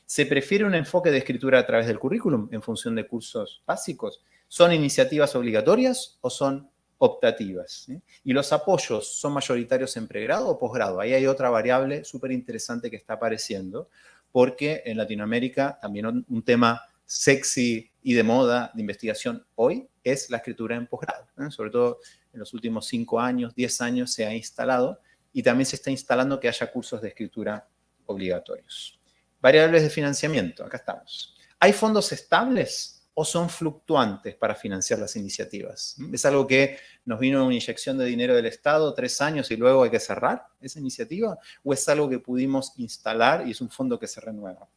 ¿Se prefiere un enfoque de escritura a través del currículum en función de cursos básicos? ¿Son iniciativas obligatorias o son optativas? ¿Y los apoyos son mayoritarios en pregrado o posgrado? Ahí hay otra variable súper interesante que está apareciendo, porque en Latinoamérica también un tema sexy y de moda de investigación hoy es la escritura en posgrado. Sobre todo en los últimos 5 años, 10 años se ha instalado y también se está instalando que haya cursos de escritura obligatorios. Variables de financiamiento, acá estamos. ¿Hay fondos estables o son fluctuantes para financiar las iniciativas? ¿Es algo que nos vino una inyección de dinero del Estado 3 años y luego hay que cerrar esa iniciativa? ¿O es algo que pudimos instalar y es un fondo que se renueva?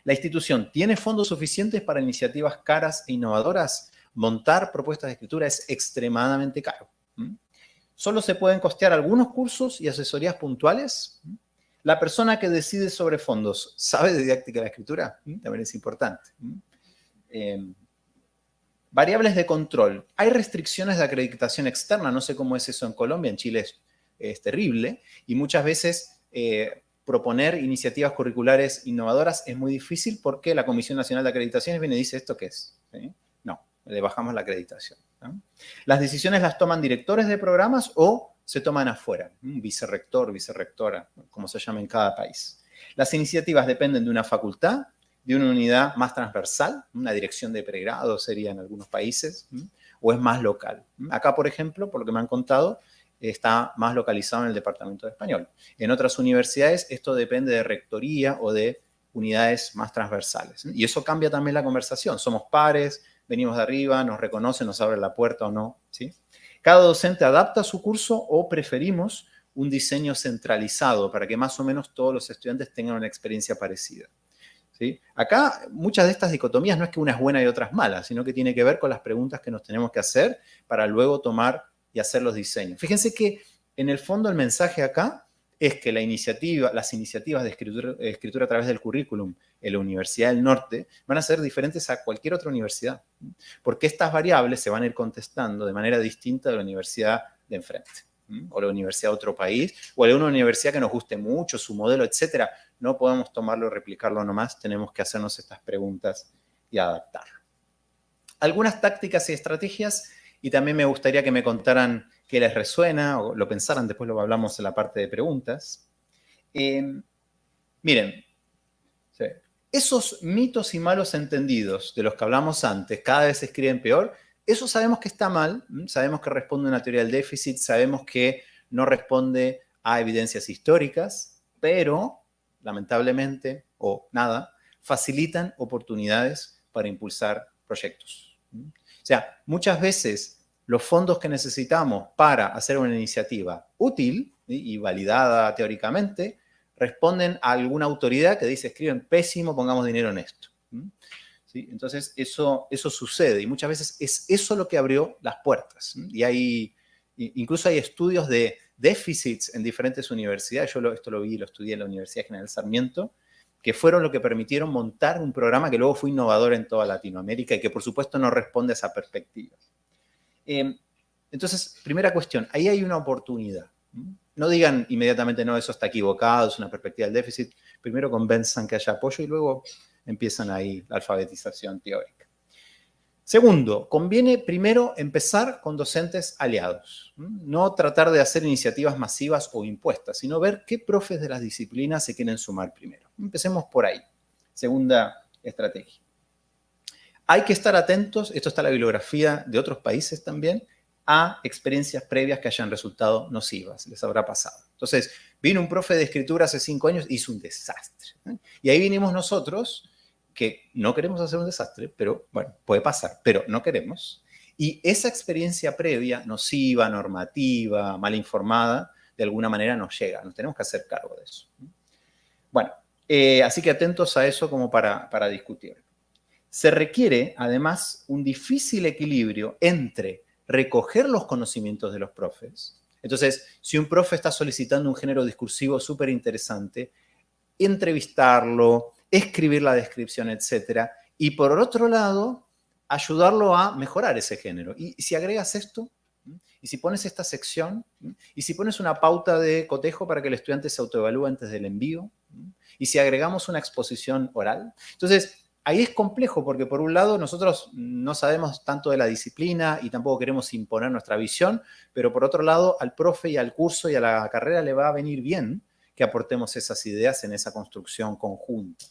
¿La institución tiene fondos suficientes para iniciativas caras e innovadoras? Montar propuestas de escritura es extremadamente caro. ¿Solo se pueden costear algunos cursos y asesorías puntuales? ¿La persona que decide sobre fondos sabe de didáctica de la escritura? También es importante. Variables de control. ¿Hay restricciones de acreditación externa? No sé cómo es eso en Colombia, en Chile es terrible. Y muchas veces proponer iniciativas curriculares innovadoras es muy difícil porque la Comisión Nacional de Acreditaciones viene y dice, ¿esto qué es? ¿Sí? No, le bajamos la acreditación, ¿no? Las decisiones las toman directores de programas o se toman afuera, un vicerrector, vicerrectora, como se llama en cada país. Las iniciativas dependen de una facultad, de una unidad más transversal, una dirección de pregrado sería en algunos países, o es más local. Acá, por ejemplo, por lo que me han contado, está más localizado en el Departamento de Español. En otras universidades esto depende de rectoría o de unidades más transversales. Y eso cambia también la conversación. Somos pares, venimos de arriba, nos reconocen, nos abren la puerta o no, ¿sí? Cada docente adapta su curso o preferimos un diseño centralizado para que más o menos todos los estudiantes tengan una experiencia parecida, ¿sí? Acá muchas de estas dicotomías no es que una es buena y otra es mala, sino que tiene que ver con las preguntas que nos tenemos que hacer para luego tomar y hacer los diseños. Fíjense que en el fondo el mensaje acá es que las iniciativas de escritura a través del currículum en la Universidad del Norte van a ser diferentes a cualquier otra universidad, porque estas variables se van a ir contestando de manera distinta de la universidad de enfrente, o la universidad de otro país, o de una universidad que nos guste mucho, su modelo, etcétera. No podemos tomarlo y replicarlo nomás, tenemos que hacernos estas preguntas y adaptarlo. Algunas tácticas y estrategias, y también me gustaría que me contaran qué les resuena, o lo pensaran, después lo hablamos en la parte de preguntas. Miren, ¿sí? Esos mitos y malos entendidos de los que hablamos antes, cada vez se escriben peor, eso sabemos que está mal, sabemos que responde a una teoría del déficit, sabemos que no responde a evidencias históricas, pero, lamentablemente, o nada, facilitan oportunidades para impulsar proyectos. O sea, muchas veces los fondos que necesitamos para hacer una iniciativa útil y validada teóricamente responden a alguna autoridad que dice, escriben pésimo, pongamos dinero en esto. ¿Sí? Entonces, eso sucede y muchas veces es eso lo que abrió las puertas. Y incluso hay estudios de déficits en diferentes universidades. Yo esto lo estudié en la Universidad General Sarmiento, que fueron lo que permitieron montar un programa que luego fue innovador en toda Latinoamérica y que, por supuesto, no responde a esa perspectiva. Entonces, primera cuestión, ahí hay una oportunidad. No digan inmediatamente, no, eso está equivocado, es una perspectiva del déficit. Primero convenzan que haya apoyo y luego empiezan ahí la alfabetización teórica. Segundo, conviene primero empezar con docentes aliados. No tratar de hacer iniciativas masivas o impuestas, sino ver qué profes de las disciplinas se quieren sumar primero. Empecemos por ahí. Segunda estrategia. Hay que estar atentos, esto está en la bibliografía de otros países también, a experiencias previas que hayan resultado nocivas, les habrá pasado. Entonces, vino un profe de escritura hace 5 años y hizo un desastre. Y ahí vinimos nosotros, que no queremos hacer un desastre, pero bueno, puede pasar, pero no queremos. Y esa experiencia previa, nociva, normativa, mal informada, de alguna manera nos llega, nos tenemos que hacer cargo de eso. Bueno, así que atentos a eso como para discutir. Se requiere, además, un difícil equilibrio entre recoger los conocimientos de los profes. Entonces, si un profe está solicitando un género discursivo súper interesante, entrevistarlo, escribir la descripción, etcétera, y por otro lado, ayudarlo a mejorar ese género. Y si agregas esto, y si pones esta sección, y si pones una pauta de cotejo para que el estudiante se autoevalúe antes del envío, y si agregamos una exposición oral. Entonces, ahí es complejo porque por un lado nosotros no sabemos tanto de la disciplina y tampoco queremos imponer nuestra visión, pero por otro lado al profe y al curso y a la carrera le va a venir bien que aportemos esas ideas en esa construcción conjunta.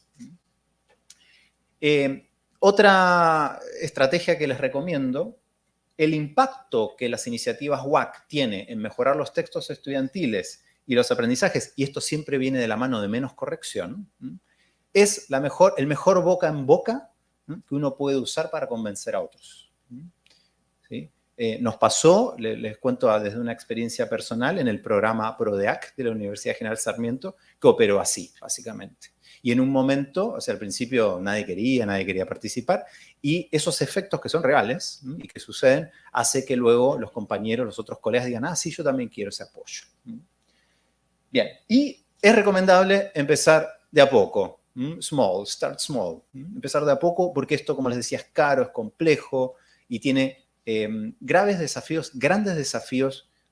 Otra estrategia que les recomiendo, el impacto que las iniciativas WAC tiene en mejorar los textos estudiantiles y los aprendizajes, y esto siempre viene de la mano de menos corrección, es el mejor boca en boca que uno puede usar para convencer a otros. ¿Sí? Nos pasó, les cuento desde una experiencia personal, en el programa PRODEAC de la Universidad General Sarmiento, que operó así, básicamente. Y en un momento, o sea, al principio nadie quería participar, y esos efectos que son reales y que suceden, hace que luego los compañeros, los otros colegas digan, ah, sí, yo también quiero ese apoyo. Bien, y es recomendable empezar de a poco. Small, start small. Empezar de a poco porque esto, como les decía, es caro, es complejo y tiene grandes desafíos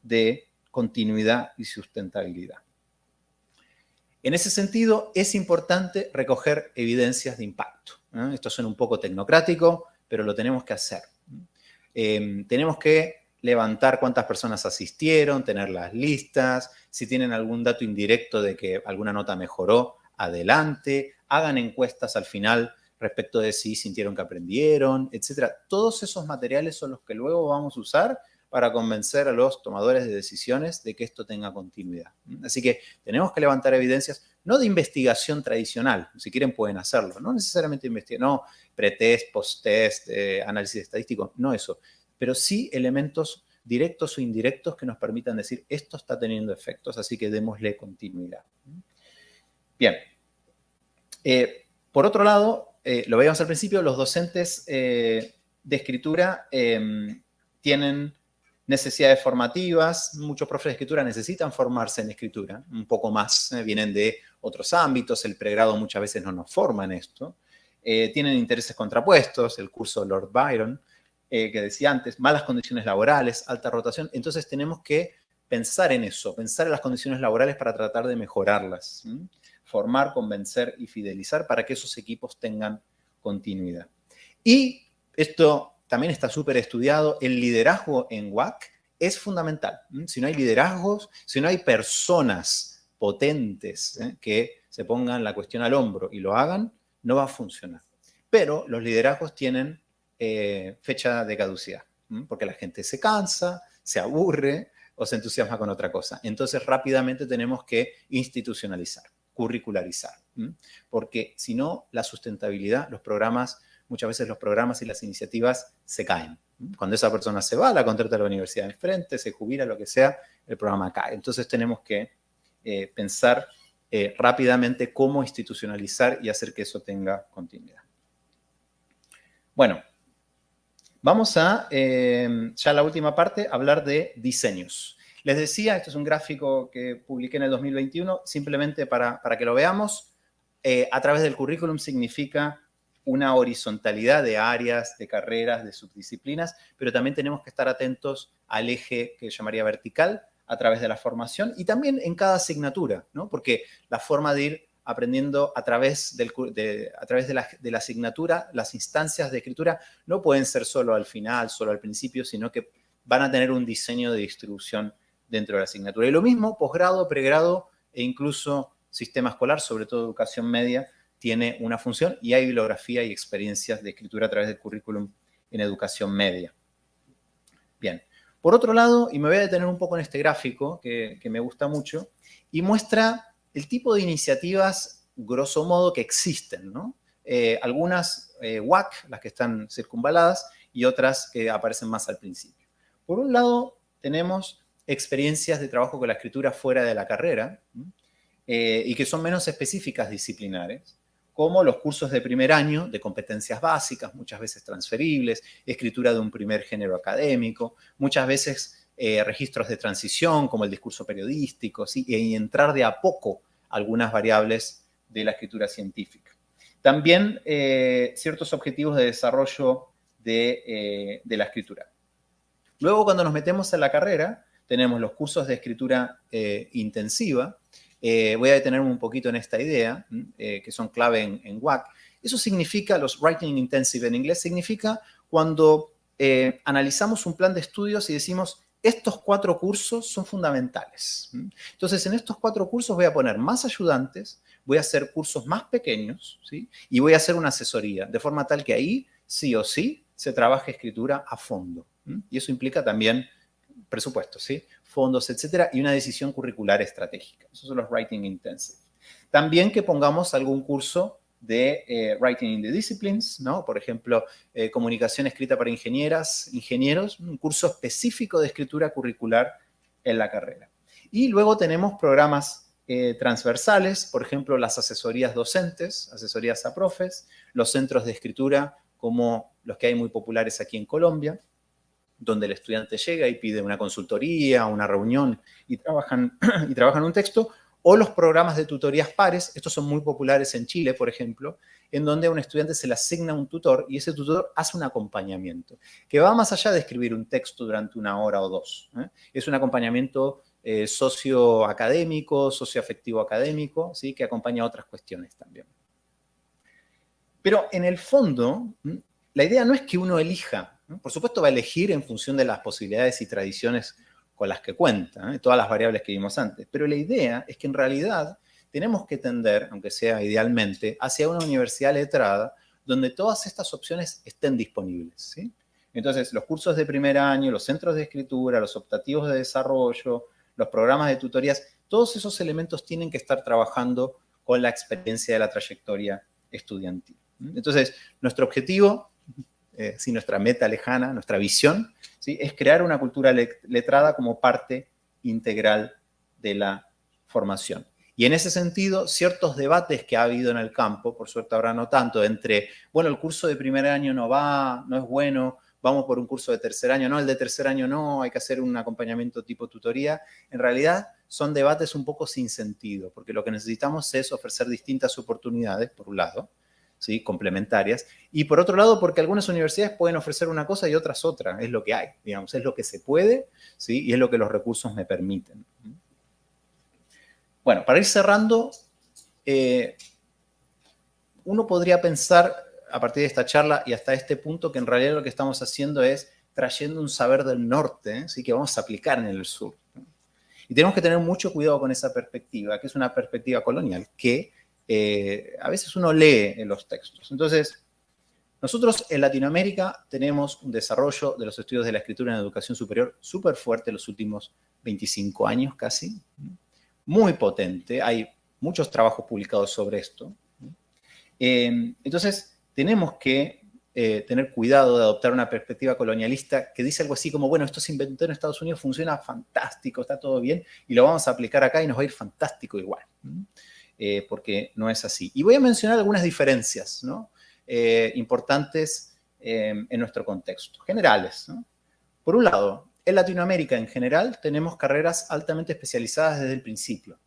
de continuidad y sustentabilidad. En ese sentido, es importante recoger evidencias de impacto. Esto suena un poco tecnocrático, pero lo tenemos que hacer. Tenemos que levantar cuántas personas asistieron, tener las listas, si tienen algún dato indirecto de que alguna nota mejoró, adelante, hagan encuestas al final respecto de si sintieron que aprendieron, etc. Todos esos materiales son los que luego vamos a usar para convencer a los tomadores de decisiones de que esto tenga continuidad. Así que tenemos que levantar evidencias, no de investigación tradicional, si quieren pueden hacerlo, no necesariamente investigar, no pretest, post-test, análisis estadístico, no eso, pero sí elementos directos o indirectos que nos permitan decir esto está teniendo efectos, así que démosle continuidad. Bien. Por otro lado, lo veíamos al principio, los docentes de escritura tienen necesidades formativas, muchos profes de escritura necesitan formarse en escritura, un poco más, vienen de otros ámbitos, el pregrado muchas veces no nos forma en esto, tienen intereses contrapuestos, el curso Lord Byron, que decía antes, malas condiciones laborales, alta rotación, entonces tenemos que pensar en eso, pensar en las condiciones laborales para tratar de mejorarlas, formar, convencer y fidelizar para que esos equipos tengan continuidad. Y esto también está súper estudiado, el liderazgo en WAC es fundamental. Si no hay liderazgos, si no hay personas potentes que se pongan la cuestión al hombro y lo hagan, no va a funcionar. Pero los liderazgos tienen fecha de caducidad, porque la gente se cansa, se aburre o se entusiasma con otra cosa. Entonces rápidamente tenemos que institucionalizar, curricularizar, porque si no, la sustentabilidad, los programas, muchas veces los programas y las iniciativas se caen. Cuando esa persona se va, la contrata a la universidad de enfrente, se jubila, lo que sea, el programa cae. Entonces tenemos que pensar rápidamente cómo institucionalizar y hacer que eso tenga continuidad. Bueno, vamos a, ya la última parte, hablar de diseños. Les decía, esto es un gráfico que publiqué en el 2021, simplemente para que lo veamos. A través del currículum significa una horizontalidad de áreas, de carreras, de subdisciplinas, pero también tenemos que estar atentos al eje que llamaría vertical a través de la formación y también en cada asignatura, ¿no? Porque la forma de ir aprendiendo a través de la asignatura, las instancias de escritura no pueden ser solo al final, solo al principio, sino que van a tener un diseño de distribución dentro de la asignatura. Y lo mismo, posgrado, pregrado e incluso sistema escolar, sobre todo educación media, tiene una función y hay bibliografía y experiencias de escritura a través del currículum en educación media. Bien. Por otro lado, y me voy a detener un poco en este gráfico que me gusta mucho, y muestra el tipo de iniciativas, grosso modo, que existen, ¿no? Algunas WAC, las que están circunvaladas, y otras que aparecen más al principio. Por un lado, tenemos experiencias de trabajo con la escritura fuera de la carrera, y que son menos específicas disciplinares, como los cursos de primer año de competencias básicas, muchas veces transferibles, escritura de un primer género académico, muchas veces registros de transición, como el discurso periodístico, ¿sí? Y entrar de a poco algunas variables de la escritura científica. También ciertos objetivos de desarrollo de la escritura. Luego, cuando nos metemos en la carrera, tenemos los cursos de escritura intensiva. Voy a detenerme un poquito en esta idea, que son clave en WAC. Eso significa, los Writing Intensive en inglés, significa cuando analizamos un plan de estudios y decimos, estos 4 cursos son fundamentales. Entonces, en estos 4 cursos voy a poner más ayudantes, voy a hacer cursos más pequeños, ¿sí? Y voy a hacer una asesoría, de forma tal que ahí, sí o sí, se trabaje escritura a fondo. Y eso implica también presupuestos, ¿sí? Fondos, etcétera, y una decisión curricular estratégica. Esos son los Writing Intensive. También que pongamos algún curso de Writing in the Disciplines, ¿no? Por ejemplo, comunicación escrita para ingenieros, un curso específico de escritura curricular en la carrera. Y luego tenemos programas transversales, por ejemplo, las asesorías docentes, asesorías a profes, los centros de escritura como los que hay muy populares aquí en Colombia, donde el estudiante llega y pide una consultoría, una reunión y trabajan un texto, o los programas de tutorías pares, estos son muy populares en Chile, por ejemplo, en donde a un estudiante se le asigna un tutor y ese tutor hace un acompañamiento, que va más allá de escribir un texto durante 1 hora o 2. Es un acompañamiento socioacadémico, socioafectivo académico, ¿sí? Que acompaña a otras cuestiones también. Pero en el fondo, la idea no es que uno elija, ¿no? Por supuesto va a elegir en función de las posibilidades y tradiciones con las que cuenta, ¿eh? Todas las variables que vimos antes, pero la idea es que en realidad tenemos que tender, aunque sea idealmente, hacia una universidad letrada donde todas estas opciones estén disponibles, ¿sí? Entonces, los cursos de primer año, los centros de escritura, los optativos de desarrollo, los programas de tutorías, todos esos elementos tienen que estar trabajando con la experiencia de la trayectoria estudiantil. Entonces, nuestro objetivo, nuestra meta lejana, nuestra visión, ¿sí? Es crear una cultura letrada como parte integral de la formación. Y en ese sentido, ciertos debates que ha habido en el campo, por suerte ahora no tanto, entre, bueno, el curso de primer año no es bueno, vamos por un curso de tercer año, no, el de tercer año no, hay que hacer un acompañamiento tipo tutoría. En realidad son debates un poco sin sentido, porque lo que necesitamos es ofrecer distintas oportunidades, por un lado, ¿sí? Complementarias, y por otro lado, porque algunas universidades pueden ofrecer una cosa y otras otra, es lo que hay, digamos, es lo que se puede, ¿sí? Y es lo que los recursos me permiten. Bueno, para ir cerrando, uno podría pensar, a partir de esta charla y hasta este punto, que en realidad lo que estamos haciendo es trayendo un saber del norte, ¿sí? Que vamos a aplicar en el sur. Y tenemos que tener mucho cuidado con esa perspectiva, que es una perspectiva colonial, que a veces uno lee en los textos. Entonces, nosotros en Latinoamérica tenemos un desarrollo de los estudios de la escritura en educación superior súper fuerte en los últimos 25 años casi, muy potente, hay muchos trabajos publicados sobre esto. Entonces, tenemos que tener cuidado de adoptar una perspectiva colonialista que dice algo así como, bueno, esto se inventó en Estados Unidos, funciona fantástico, está todo bien, y lo vamos a aplicar acá y nos va a ir fantástico igual. Porque no es así. Y voy a mencionar algunas diferencias, ¿no? Importantes en nuestro contexto, generales, ¿no? Por un lado, en Latinoamérica en general tenemos carreras altamente especializadas desde el principio.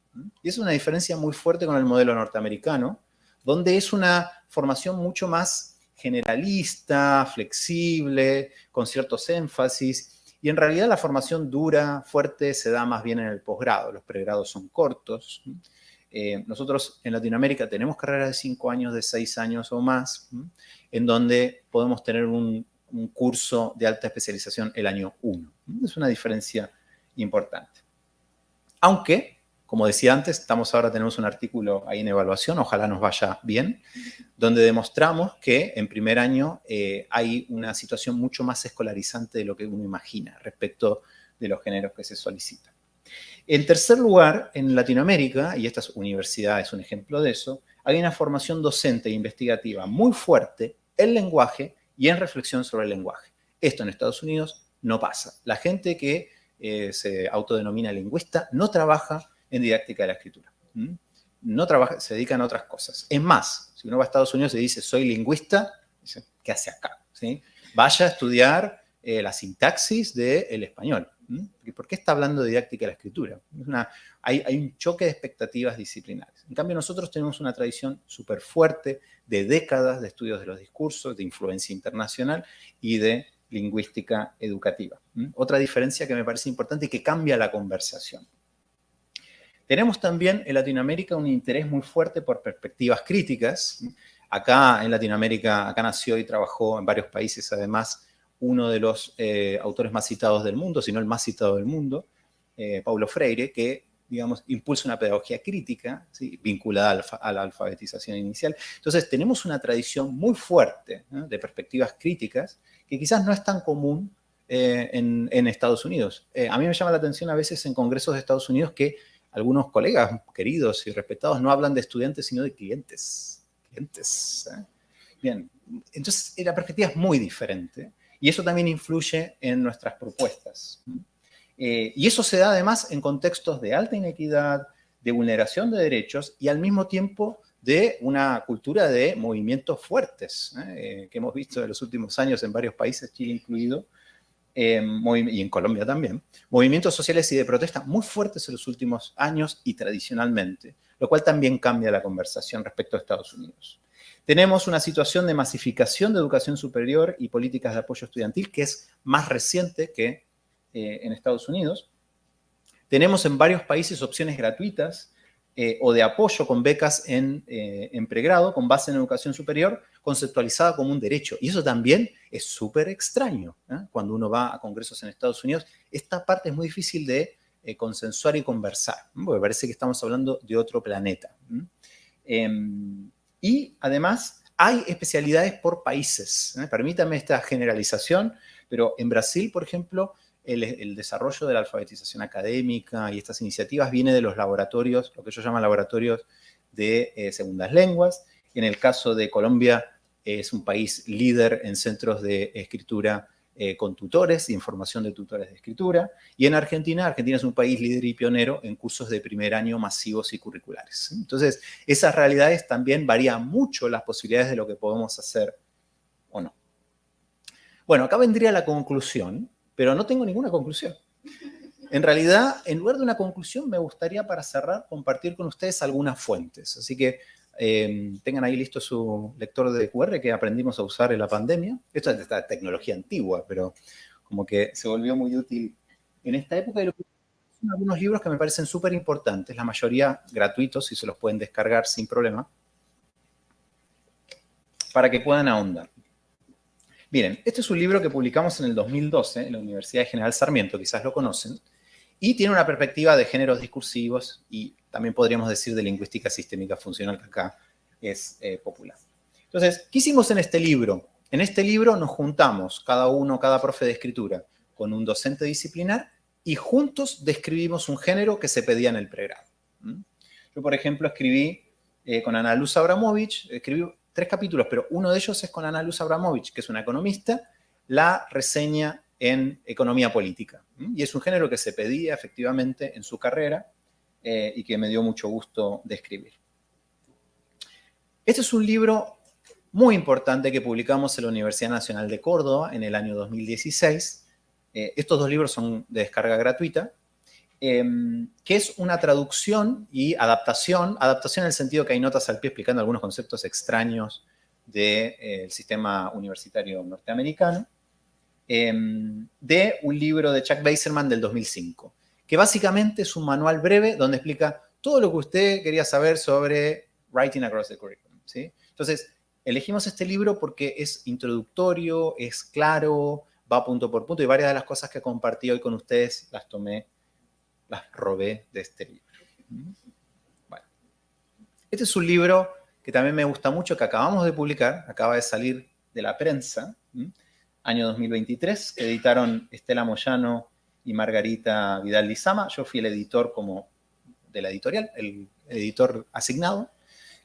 Y es una diferencia muy fuerte con el modelo norteamericano, donde es una formación mucho más generalista, flexible, con ciertos énfasis, y en realidad la formación dura, fuerte, se da más bien en el posgrado, los pregrados son cortos. Nosotros en Latinoamérica tenemos carreras de 5 años, de 6 años o más, en donde podemos tener un curso de alta especialización el año 1. Es una diferencia importante. Aunque, como decía antes, tenemos un artículo ahí en evaluación, ojalá nos vaya bien, donde demostramos que en primer año hay una situación mucho más escolarizante de lo que uno imagina respecto de los géneros que se solicitan. En tercer lugar, en Latinoamérica, y esta universidad es un ejemplo de eso, hay una formación docente e investigativa muy fuerte en lenguaje y en reflexión sobre el lenguaje. Esto en Estados Unidos no pasa. La gente que se autodenomina lingüista no trabaja en didáctica de la escritura. No trabaja, se dedican a otras cosas. Es más, si uno va a Estados Unidos y dice soy lingüista, dice, ¿qué hace acá? ¿Sí? Vaya a estudiar la sintaxis del español. ¿Por qué está hablando de didáctica de la escritura? Hay un choque de expectativas disciplinares. En cambio, nosotros tenemos una tradición súper fuerte de décadas de estudios de los discursos, de influencia internacional y de lingüística educativa. Otra diferencia que me parece importante y que cambia la conversación. Tenemos también en Latinoamérica un interés muy fuerte por perspectivas críticas. Acá en Latinoamérica, acá nació y trabajó en varios países, además, uno de los autores más citados del mundo, si no el más citado del mundo, Paulo Freire, que, digamos, impulsa una pedagogía crítica, ¿sí? Vinculada a la alfabetización inicial. Entonces, tenemos una tradición muy fuerte, ¿no? De perspectivas críticas, que quizás no es tan común en Estados Unidos. A mí me llama la atención a veces en congresos de Estados Unidos que algunos colegas queridos y respetados no hablan de estudiantes, sino de clientes. Bien, entonces la perspectiva es muy diferente. Y eso también influye en nuestras propuestas. Y eso se da además en contextos de alta inequidad, de vulneración de derechos y al mismo tiempo de una cultura de movimientos fuertes, que hemos visto en los últimos años en varios países, Chile incluido, y en Colombia también, movimientos sociales y de protesta muy fuertes en los últimos años y tradicionalmente, lo cual también cambia la conversación respecto a Estados Unidos. Tenemos una situación de masificación de educación superior y políticas de apoyo estudiantil que es más reciente que en Estados Unidos. Tenemos en varios países opciones gratuitas o de apoyo con becas en pregrado, con base en educación superior, conceptualizada como un derecho. Y eso también es súper extraño, ¿eh? Cuando uno va a congresos en Estados Unidos, esta parte es muy difícil de consensuar y conversar, ¿no? Porque parece que estamos hablando de otro planeta. Y además hay especialidades por países, ¿eh? Permítame esta generalización, pero en Brasil, por ejemplo, el desarrollo de la alfabetización académica y estas iniciativas viene de los laboratorios, lo que ellos llaman laboratorios de segundas lenguas. En el caso de Colombia, es un país líder en centros de escritura con tutores, información de tutores de escritura. Y en Argentina, Argentina es un país líder y pionero en cursos de primer año masivos y curriculares. Entonces, esas realidades también varían mucho las posibilidades de lo que podemos hacer o no. Bueno, acá vendría la conclusión, pero no tengo ninguna conclusión. En realidad, en lugar de una conclusión, me gustaría, para cerrar, compartir con ustedes algunas fuentes. Así que tengan ahí listo su lector de QR que aprendimos a usar en la pandemia. Esto es esta tecnología antigua, pero como que se volvió muy útil en esta época. Y son algunos libros que me parecen súper importantes, la mayoría gratuitos y se los pueden descargar sin problema, para que puedan ahondar. Miren, este es un libro que publicamos en el 2012 en la Universidad de General Sarmiento, quizás lo conocen, y tiene una perspectiva de géneros discursivos y también podríamos decir de lingüística sistémica funcional, que acá es popular. Entonces, ¿qué hicimos en este libro? En este libro nos juntamos, cada profe de escritura, con un docente disciplinar y juntos describimos un género que se pedía en el pregrado. Yo, por ejemplo, escribí con Ana Luz Abramovich, escribí 3 capítulos, pero uno de ellos es con Ana Luz Abramovich, que es una economista, la reseña en economía política. Y es un género que se pedía efectivamente en su carrera y que me dio mucho gusto de escribir. Este es un libro muy importante que publicamos en la Universidad Nacional de Córdoba en el año 2016. Estos 2 libros son de descarga gratuita, que es una traducción y adaptación en el sentido que hay notas al pie explicando algunos conceptos extraños del sistema universitario norteamericano, de un libro de Chuck Beiserman del 2005, que básicamente es un manual breve donde explica todo lo que usted quería saber sobre Writing Across the Curriculum, ¿sí? Entonces, elegimos este libro porque es introductorio, es claro, va punto por punto, y varias de las cosas que compartí hoy con ustedes las robé de este libro. Bueno, este es un libro que también me gusta mucho, que acabamos de publicar, acaba de salir de la prensa, año 2023, que editaron Estela Moyano y Margarita Vidal Lizama. Yo fui el editor de la editorial, el editor asignado.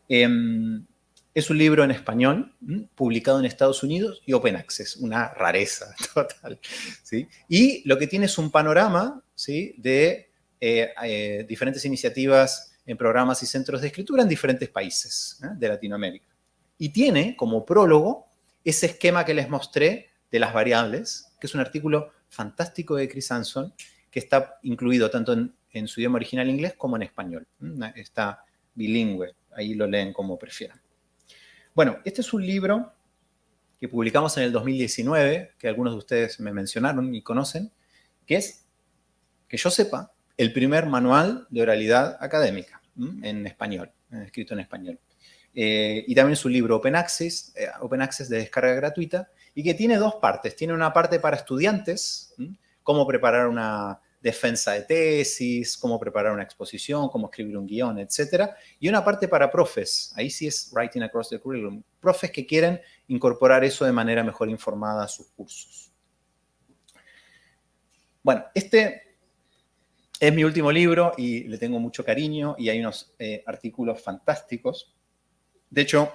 Es un libro en español, publicado en Estados Unidos y open access, una rareza total, ¿sí? Y lo que tiene es un panorama, ¿sí?, de diferentes iniciativas en programas y centros de escritura en diferentes países de Latinoamérica. Y tiene como prólogo ese esquema que les mostré de las variables, que es un artículo fantástico de Chris Anson, que está incluido tanto en su idioma original inglés como en español. Está bilingüe, ahí lo leen como prefieran. Bueno, este es un libro que publicamos en el 2019, que algunos de ustedes me mencionaron y conocen, que es, que yo sepa, el primer manual de oralidad académica en español, escrito en español. Y también es un libro open access de descarga gratuita, y que tiene 2 partes. Tiene una parte para estudiantes, cómo preparar una defensa de tesis, cómo preparar una exposición, cómo escribir un guión, etc. Y una parte para profes, ahí sí es Writing Across the Curriculum, profes que quieren incorporar eso de manera mejor informada a sus cursos. Bueno, este es mi último libro y le tengo mucho cariño y hay unos artículos fantásticos. De hecho,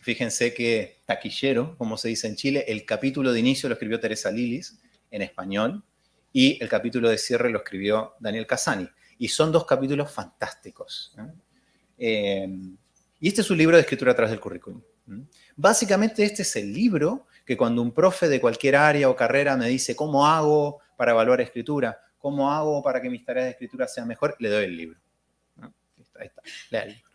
fíjense que taquillero, como se dice en Chile, el capítulo de inicio lo escribió Teresa Lilis en español y el capítulo de cierre lo escribió Daniel Casani. Y son 2 capítulos fantásticos. Y este es un libro de escritura a través del currículum. Básicamente este es el libro que cuando un profe de cualquier área o carrera me dice ¿cómo hago para evaluar escritura? ¿Cómo hago para que mis tareas de escritura sean mejor? Le doy el libro. Ahí está, lea el libro.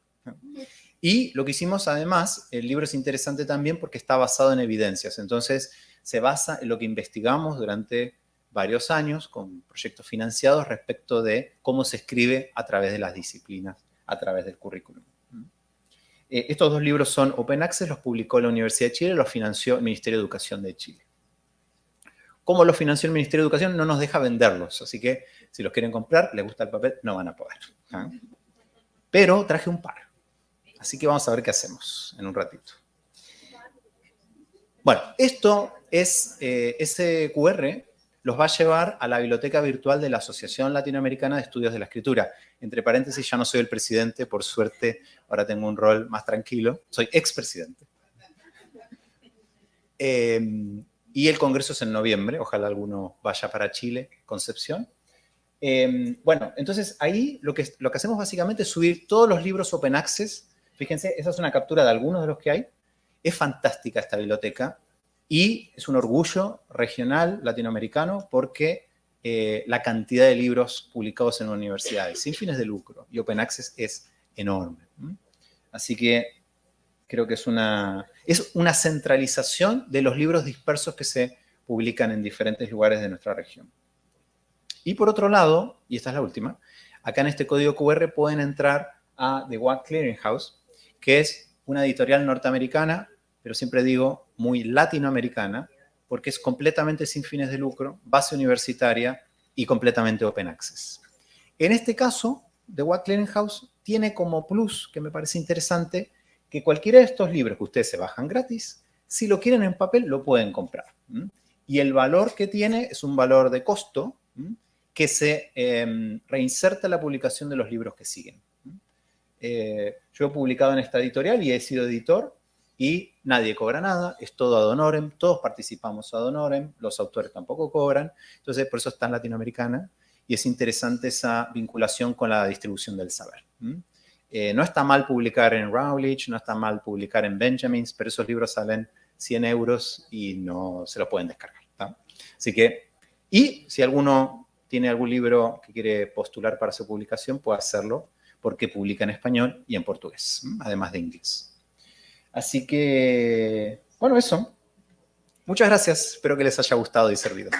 Y lo que hicimos además, el libro es interesante también porque está basado en evidencias. Entonces, se basa en lo que investigamos durante varios años con proyectos financiados respecto de cómo se escribe a través de las disciplinas, a través del currículum. Estos 2 libros son Open Access, los publicó la Universidad de Chile, los financió el Ministerio de Educación de Chile. ¿Cómo los financió el Ministerio de Educación? No nos deja venderlos, así que si los quieren comprar, les gusta el papel, no van a poder. Pero traje un par, así que vamos a ver qué hacemos en un ratito. Bueno, esto es, ese QR los va a llevar a la biblioteca virtual de la Asociación Latinoamericana de Estudios de la Escritura. Entre paréntesis, ya no soy el presidente, por suerte, ahora tengo un rol más tranquilo. Soy expresidente. Y el congreso es en noviembre, ojalá alguno vaya para Chile, Concepción. Bueno, entonces ahí lo que hacemos básicamente es subir todos los libros Open Access. Fíjense, esa es una captura de algunos de los que hay. Es fantástica esta biblioteca. Y es un orgullo regional latinoamericano porque la cantidad de libros publicados en universidades sin fines de lucro y Open Access es enorme. Así que creo que es una centralización de los libros dispersos que se publican en diferentes lugares de nuestra región. Y por otro lado, y esta es la última, acá en este código QR pueden entrar a The Watt Clearing House, que es una editorial norteamericana, pero siempre digo muy latinoamericana, porque es completamente sin fines de lucro, base universitaria y completamente open access. En este caso, The Watt Clearing House tiene como plus, que me parece interesante, que cualquiera de estos libros que ustedes se bajan gratis, si lo quieren en papel, lo pueden comprar. Y el valor que tiene es un valor de costo que se reinserta en la publicación de los libros que siguen. Yo he publicado en esta editorial y he sido editor, y nadie cobra nada, es todo ad honorem, todos participamos ad honorem, los autores tampoco cobran, entonces por eso es tan latinoamericana y es interesante esa vinculación con la distribución del saber. No está mal publicar en Routledge, no está mal publicar en Benjamins, pero esos libros salen 100 euros y no se los pueden descargar. ¿tá? Así que, y si alguno tiene algún libro que quiere postular para su publicación, puede hacerlo porque publica en español y en portugués, además de inglés. Así que, bueno, eso. Muchas gracias. Espero que les haya gustado y servido.